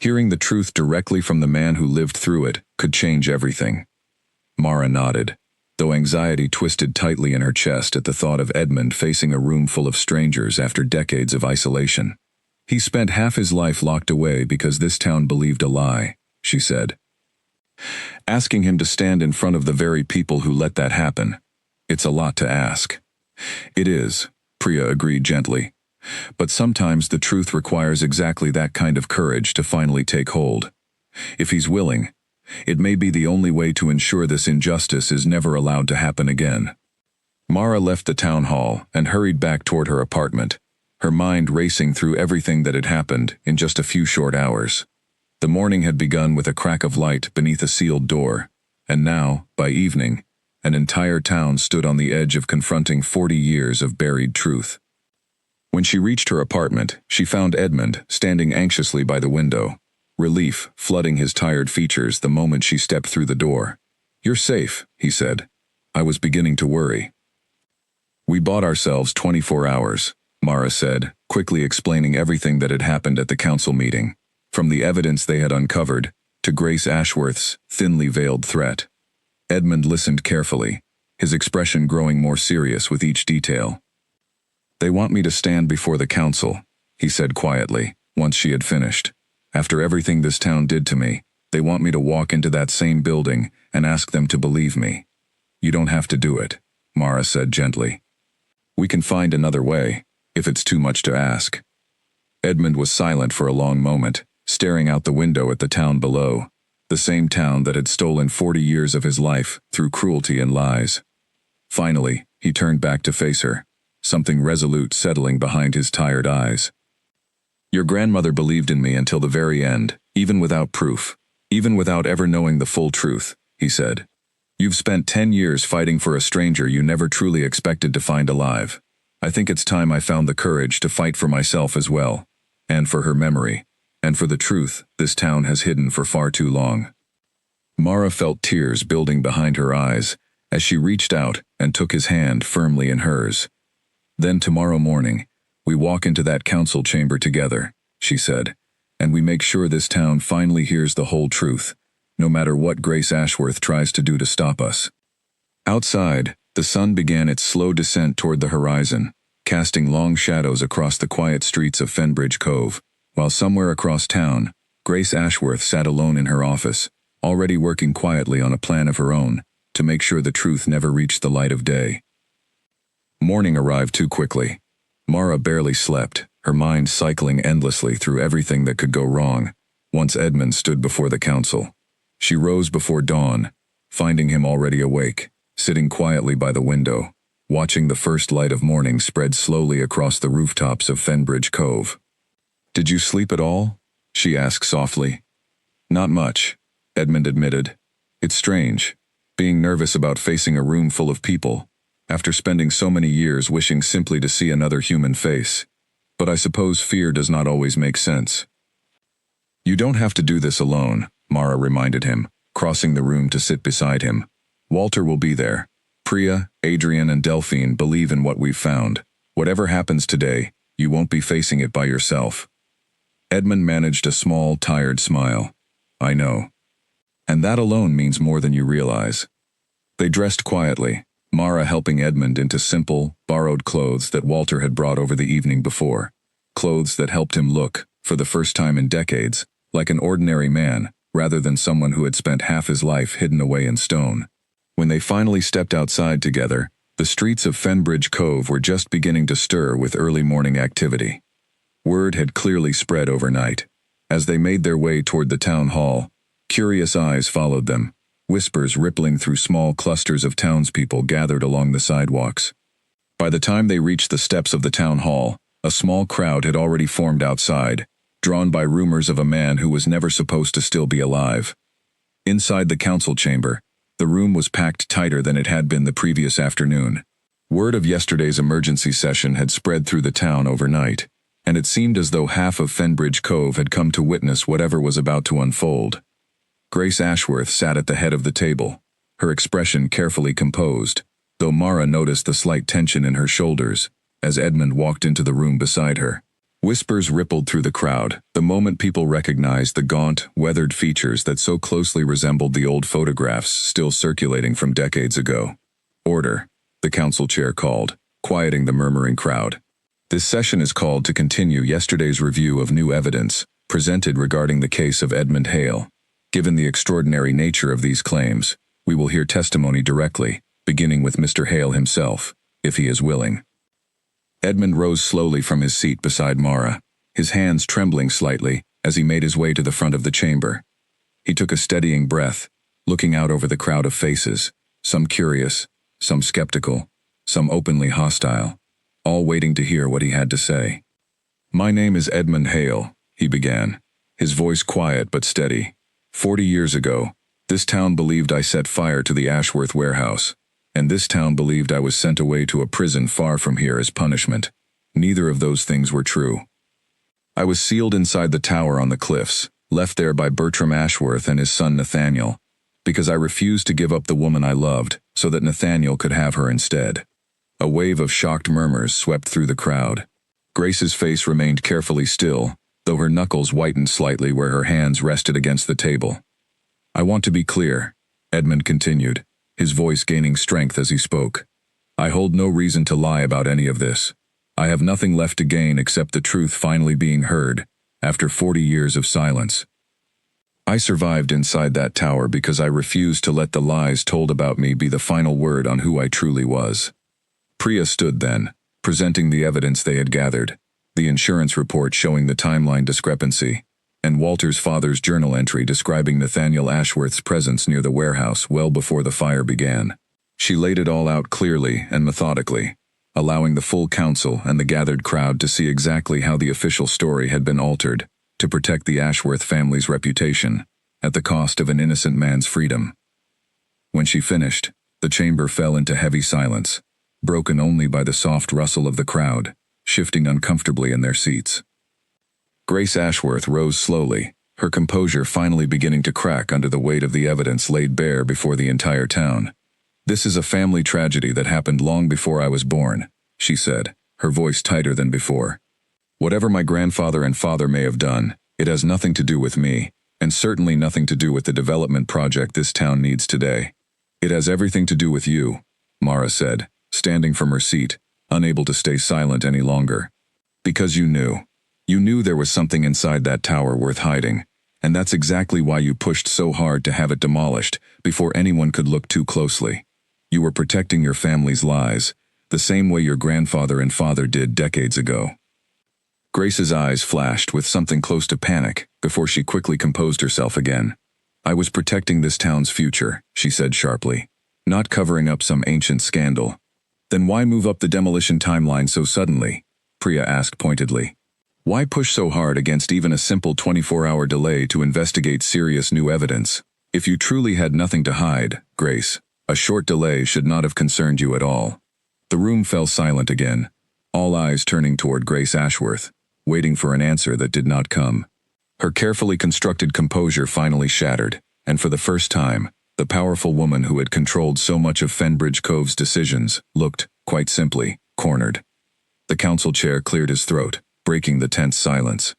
Hearing the truth directly from the man who lived through it could change everything. Mara nodded, though anxiety twisted tightly in her chest at the thought of Edmund facing a room full of strangers after decades of isolation. "He spent half his life locked away because this town believed a lie," she said. "Asking him to stand in front of the very people who let that happen, it's a lot to ask." "It is," Priya agreed gently. "But sometimes the truth requires exactly that kind of courage to finally take hold. If he's willing, it may be the only way to ensure this injustice is never allowed to happen again." Mara left the town hall and hurried back toward her apartment, her mind racing through everything that had happened in just a few short hours. The morning had begun with a crack of light beneath a sealed door, and now, by evening, an entire town stood on the edge of confronting 40 years of buried truth. When she reached her apartment, she found Edmund standing anxiously by the window, relief flooding his tired features the moment she stepped through the door. "You're safe," he said. "I was beginning to worry." "We bought ourselves 24 hours, Mara said, quickly explaining everything that had happened at the council meeting, from the evidence they had uncovered to Grace Ashworth's thinly veiled threat. Edmund listened carefully, his expression growing more serious with each detail. "They want me to stand before the council," he said quietly, once she had finished. "After everything this town did to me, they want me to walk into that same building and ask them to believe me." "You don't have to do it," Mara said gently. "We can find another way, if it's too much to ask." Edmund was silent for a long moment, staring out the window at the town below, the same town that had stolen 40 years of his life through cruelty and lies. Finally, He turned back to face her, something resolute settling behind his tired eyes. Your grandmother believed in me until the very end, even without proof, even without ever knowing the full truth, he said. You've spent 10 years fighting for a stranger you never truly expected to find alive. I think it's time I found the courage to fight for myself as well, and for her memory, and for the truth this town has hidden for far too long. Mara felt tears building behind her eyes as she reached out and took his hand firmly in hers. Then tomorrow morning, we walk into that council chamber together, she said, and we make sure this town finally hears the whole truth, no matter what Grace Ashworth tries to do to stop us. Outside, the sun began its slow descent toward the horizon, casting long shadows across the quiet streets of Fenbridge Cove, while somewhere across town, Grace Ashworth sat alone in her office, already working quietly on a plan of her own to make sure the truth never reached the light of day. Morning arrived too quickly. Mara barely slept, her mind cycling endlessly through everything that could go wrong, once Edmund stood before the council. She rose before dawn, finding him already awake, sitting quietly by the window, watching the first light of morning spread slowly across the rooftops of Fenbridge Cove. Did you sleep at all? She asked softly. Not much, Edmund admitted. It's strange, being nervous about facing a room full of people, after spending so many years wishing simply to see another human face. But I suppose fear does not always make sense. You don't have to do this alone, Mara reminded him, crossing the room to sit beside him. Walter will be there. Priya, Adrian, and Delphine believe in what we've found. Whatever happens today, you won't be facing it by yourself. Edmund managed a small, tired smile. I know. And that alone means more than you realize. They dressed quietly, Mara helping Edmund into simple, borrowed clothes that Walter had brought over the evening before. Clothes that helped him look, for the first time in decades, like an ordinary man, rather than someone who had spent half his life hidden away in stone. When they finally stepped outside together, the streets of Fenbridge Cove were just beginning to stir with early morning activity. Word had clearly spread overnight. As they made their way toward the town hall, curious eyes followed them, whispers rippling through small clusters of townspeople gathered along the sidewalks. By the time they reached the steps of the town hall, a small crowd had already formed outside, drawn by rumors of a man who was never supposed to still be alive. Inside the council chamber, the room was packed tighter than it had been the previous afternoon. Word of yesterday's emergency session had spread through the town overnight, and it seemed as though half of Fenbridge Cove had come to witness whatever was about to unfold. Grace Ashworth sat at the head of the table, her expression carefully composed, though Mara noticed the slight tension in her shoulders as Edmund walked into the room beside her. Whispers rippled through the crowd the moment people recognized the gaunt, weathered features that so closely resembled the old photographs still circulating from decades ago. Order, the council chair called, quieting the murmuring crowd. This session is called to continue yesterday's review of new evidence presented regarding the case of Edmund Hale. Given the extraordinary nature of these claims, we will hear testimony directly, beginning with Mr. Hale himself, if he is willing. Edmund rose slowly from his seat beside Mara, his hands trembling slightly as he made his way to the front of the chamber. He took a steadying breath, looking out over the crowd of faces, some curious, some skeptical, some openly hostile, all waiting to hear what he had to say. My name is Edmund Hale, he began, his voice quiet but steady. 40 years ago, this town believed I set fire to the Ashworth warehouse, and this town believed I was sent away to a prison far from here as punishment. Neither of those things were true. I was sealed inside the tower on the cliffs, left there by Bertram Ashworth and his son Nathaniel, because I refused to give up the woman I loved so that Nathaniel could have her instead. A wave of shocked murmurs swept through the crowd. Grace's face remained carefully still, though her knuckles whitened slightly where her hands rested against the table. I want to be clear, Edmund continued, his voice gaining strength as he spoke. I hold no reason to lie about any of this. I have nothing left to gain except the truth finally being heard, after 40 years of silence. I survived inside that tower because I refused to let the lies told about me be the final word on who I truly was. Priya stood then, presenting the evidence they had gathered, the insurance report showing the timeline discrepancy, and Walter's father's journal entry describing Nathaniel Ashworth's presence near the warehouse well before the fire began. She laid it all out clearly and methodically, allowing the full council and the gathered crowd to see exactly how the official story had been altered to protect the Ashworth family's reputation, at the cost of an innocent man's freedom. When she finished, the chamber fell into heavy silence, broken only by the soft rustle of the crowd, shifting uncomfortably in their seats. Grace Ashworth rose slowly, her composure finally beginning to crack under the weight of the evidence laid bare before the entire town. "This is a family tragedy that happened long before I was born," she said, her voice tighter than before. "Whatever my grandfather and father may have done, it has nothing to do with me, and certainly nothing to do with the development project this town needs today. It has everything to do with you," Mara said, standing from her seat, unable to stay silent any longer. "Because you knew. You knew there was something inside that tower worth hiding, and that's exactly why you pushed so hard to have it demolished before anyone could look too closely. You were protecting your family's lies, the same way your grandfather and father did decades ago." Grace's eyes flashed with something close to panic before she quickly composed herself again. "I was protecting this town's future," she said sharply, "not covering up some ancient scandal." "Then why move up the demolition timeline so suddenly?" Priya asked pointedly. "Why push so hard against even a simple 24-hour delay to investigate serious new evidence? If you truly had nothing to hide, Grace, a short delay should not have concerned you at all." The room fell silent again, all eyes turning toward Grace Ashworth, waiting for an answer that did not come. Her carefully constructed composure finally shattered, and for the first time, the powerful woman who had controlled so much of Fenbridge Cove's decisions looked, quite simply, cornered. The council chair cleared his throat, breaking the tense silence.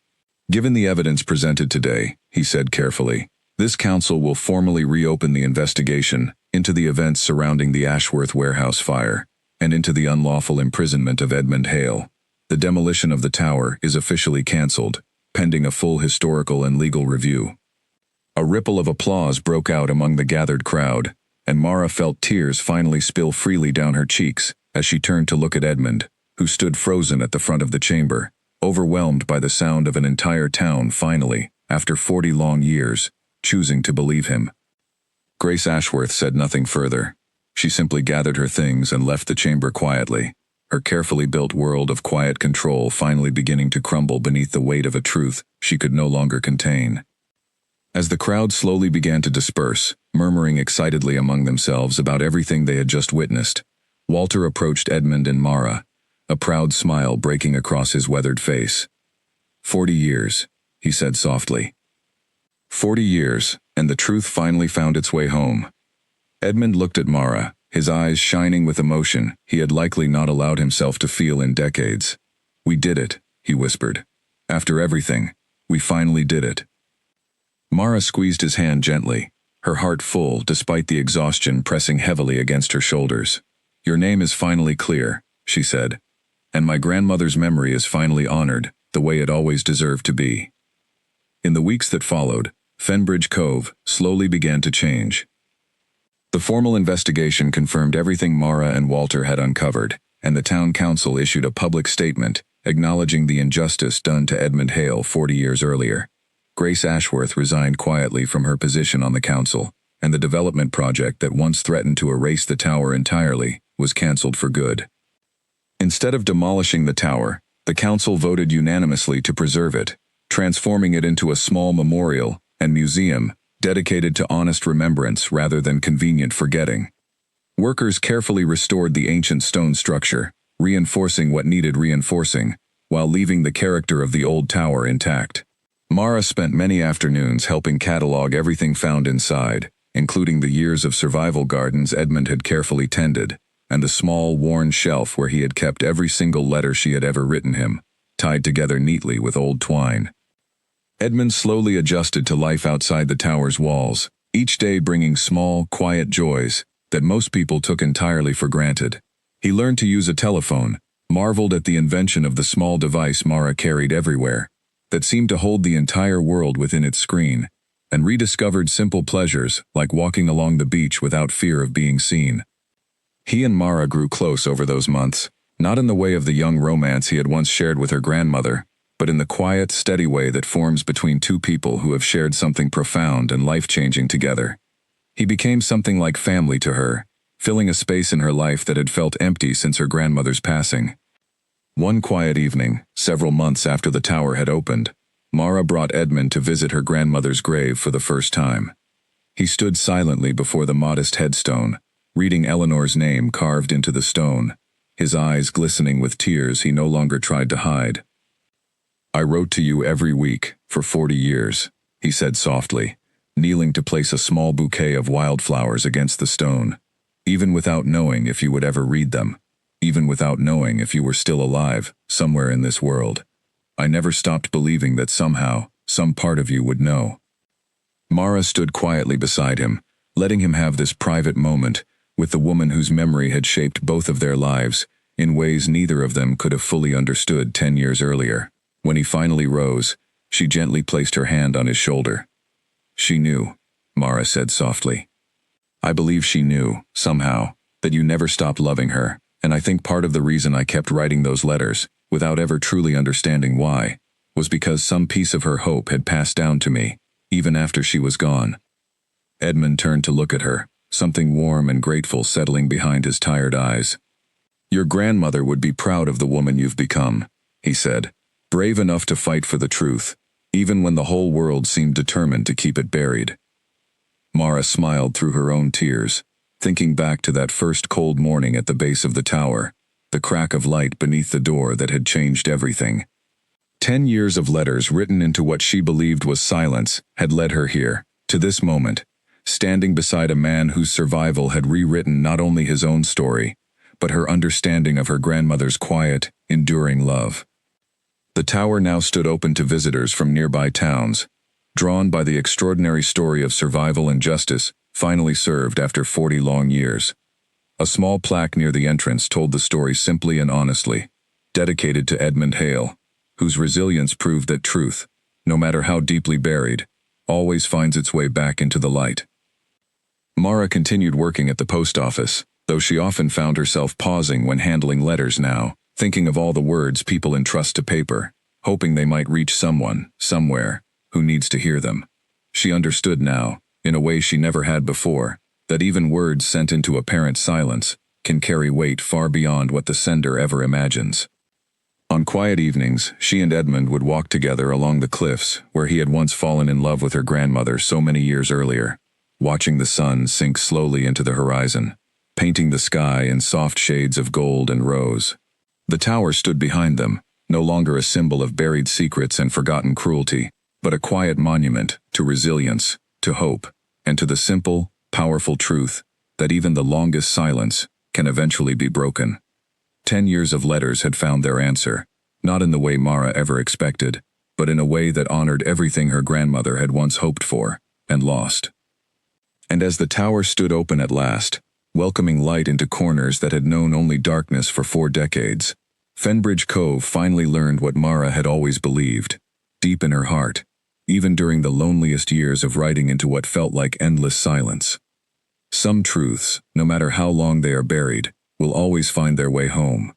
"Given the evidence presented today," he said carefully, "this council will formally reopen the investigation into the events surrounding the Ashworth warehouse fire, and into the unlawful imprisonment of Edmund Hale. The demolition of the tower is officially cancelled, pending a full historical and legal review." A ripple of applause broke out among the gathered crowd, and Mara felt tears finally spill freely down her cheeks as she turned to look at Edmund, who stood frozen at the front of the chamber, overwhelmed by the sound of an entire town finally, after 40 long years, choosing to believe him. Grace Ashworth said nothing further. She simply gathered her things and left the chamber quietly, her carefully built world of quiet control finally beginning to crumble beneath the weight of a truth she could no longer contain. As the crowd slowly began to disperse, murmuring excitedly among themselves about everything they had just witnessed, Walter approached Edmund and Mara, a proud smile breaking across his weathered face. 40 years, he said softly. 40 years, and the truth finally found its way home. Edmund looked at Mara, his eyes shining with emotion he had likely not allowed himself to feel in decades. "We did it," he whispered. "After everything, we finally did it." Mara squeezed his hand gently, her heart full despite the exhaustion pressing heavily against her shoulders. "Your name is finally clear," she said, "and my grandmother's memory is finally honored the way it always deserved to be." In the weeks that followed, Fenbridge Cove slowly began to change. The formal investigation confirmed everything Mara and Walter had uncovered, and the town council issued a public statement acknowledging the injustice done to Edmund Hale 40 years earlier. Grace Ashworth resigned quietly from her position on the council, and the development project that once threatened to erase the tower entirely was cancelled for good. Instead of demolishing the tower, the council voted unanimously to preserve it, transforming it into a small memorial and museum dedicated to honest remembrance rather than convenient forgetting. Workers carefully restored the ancient stone structure, reinforcing what needed reinforcing, while leaving the character of the old tower intact. Mara spent many afternoons helping catalog everything found inside, including the years of survival gardens Edmund had carefully tended, and the small, worn shelf where he had kept every single letter she had ever written him, tied together neatly with old twine. Edmund slowly adjusted to life outside the tower's walls, each day bringing small, quiet joys that most people took entirely for granted. He learned to use a telephone, marveled at the invention of the small device Mara carried everywhere, that seemed to hold the entire world within its screen, and rediscovered simple pleasures like walking along the beach without fear of being seen. He and Mara grew close over those months, not in the way of the young romance he had once shared with her grandmother, but in the quiet, steady way that forms between two people who have shared something profound and life-changing together. He became something like family to her, filling a space in her life that had felt empty since her grandmother's passing. One quiet evening, several months after the tower had opened, Mara brought Edmund to visit her grandmother's grave for the first time. He stood silently before the modest headstone, reading Eleanor's name carved into the stone, his eyes glistening with tears he no longer tried to hide. "I wrote to you every week for 40 years, he said softly, kneeling to place a small bouquet of wildflowers against the stone, even without knowing if you would ever read them, even without knowing if you were still alive, somewhere in this world. I never stopped believing that somehow, some part of you would know." Mara stood quietly beside him, letting him have this private moment with the woman whose memory had shaped both of their lives in ways neither of them could have fully understood 10 years earlier. When he finally rose, she gently placed her hand on his shoulder. "She knew," Mara said softly. "I believe she knew, somehow, that you never stopped loving her, and I think part of the reason I kept writing those letters, without ever truly understanding why, was because some piece of her hope had passed down to me, even after she was gone." Edmund turned to look at her, something warm and grateful settling behind his tired eyes. "Your grandmother would be proud of the woman you've become," he said, "brave enough to fight for the truth, even when the whole world seemed determined to keep it buried." Mara smiled through her own tears, thinking back to that first cold morning at the base of the tower, the crack of light beneath the door that had changed everything. 10 years of letters written into what she believed was silence had led her here, to this moment, standing beside a man whose survival had rewritten not only his own story, but her understanding of her grandmother's quiet, enduring love. The tower now stood open to visitors from nearby towns, drawn by the extraordinary story of survival and justice finally served after 40 long years. A small plaque near the entrance told the story simply and honestly, dedicated to Edmund Hale, whose resilience proved that truth, no matter how deeply buried, always finds its way back into the light. Mara continued working at the post office, though she often found herself pausing when handling letters now, thinking of all the words people entrust to paper, hoping they might reach someone, somewhere, who needs to hear them. She understood now, in a way she never had before, that even words sent into apparent silence can carry weight far beyond what the sender ever imagines. On quiet evenings, she and Edmund would walk together along the cliffs where he had once fallen in love with her grandmother so many years earlier, watching the sun sink slowly into the horizon, painting the sky in soft shades of gold and rose. The tower stood behind them, no longer a symbol of buried secrets and forgotten cruelty, but a quiet monument to resilience, to hope, and to the simple, powerful truth that even the longest silence can eventually be broken. 10 years of letters had found their answer, not in the way Mara ever expected, but in a way that honored everything her grandmother had once hoped for, and lost. And as the tower stood open at last, welcoming light into corners that had known only darkness for 4 decades, Fenbridge Cove finally learned what Mara had always believed, deep in her heart, even during the loneliest years of writing into what felt like endless silence. Some truths, no matter how long they are buried, will always find their way home,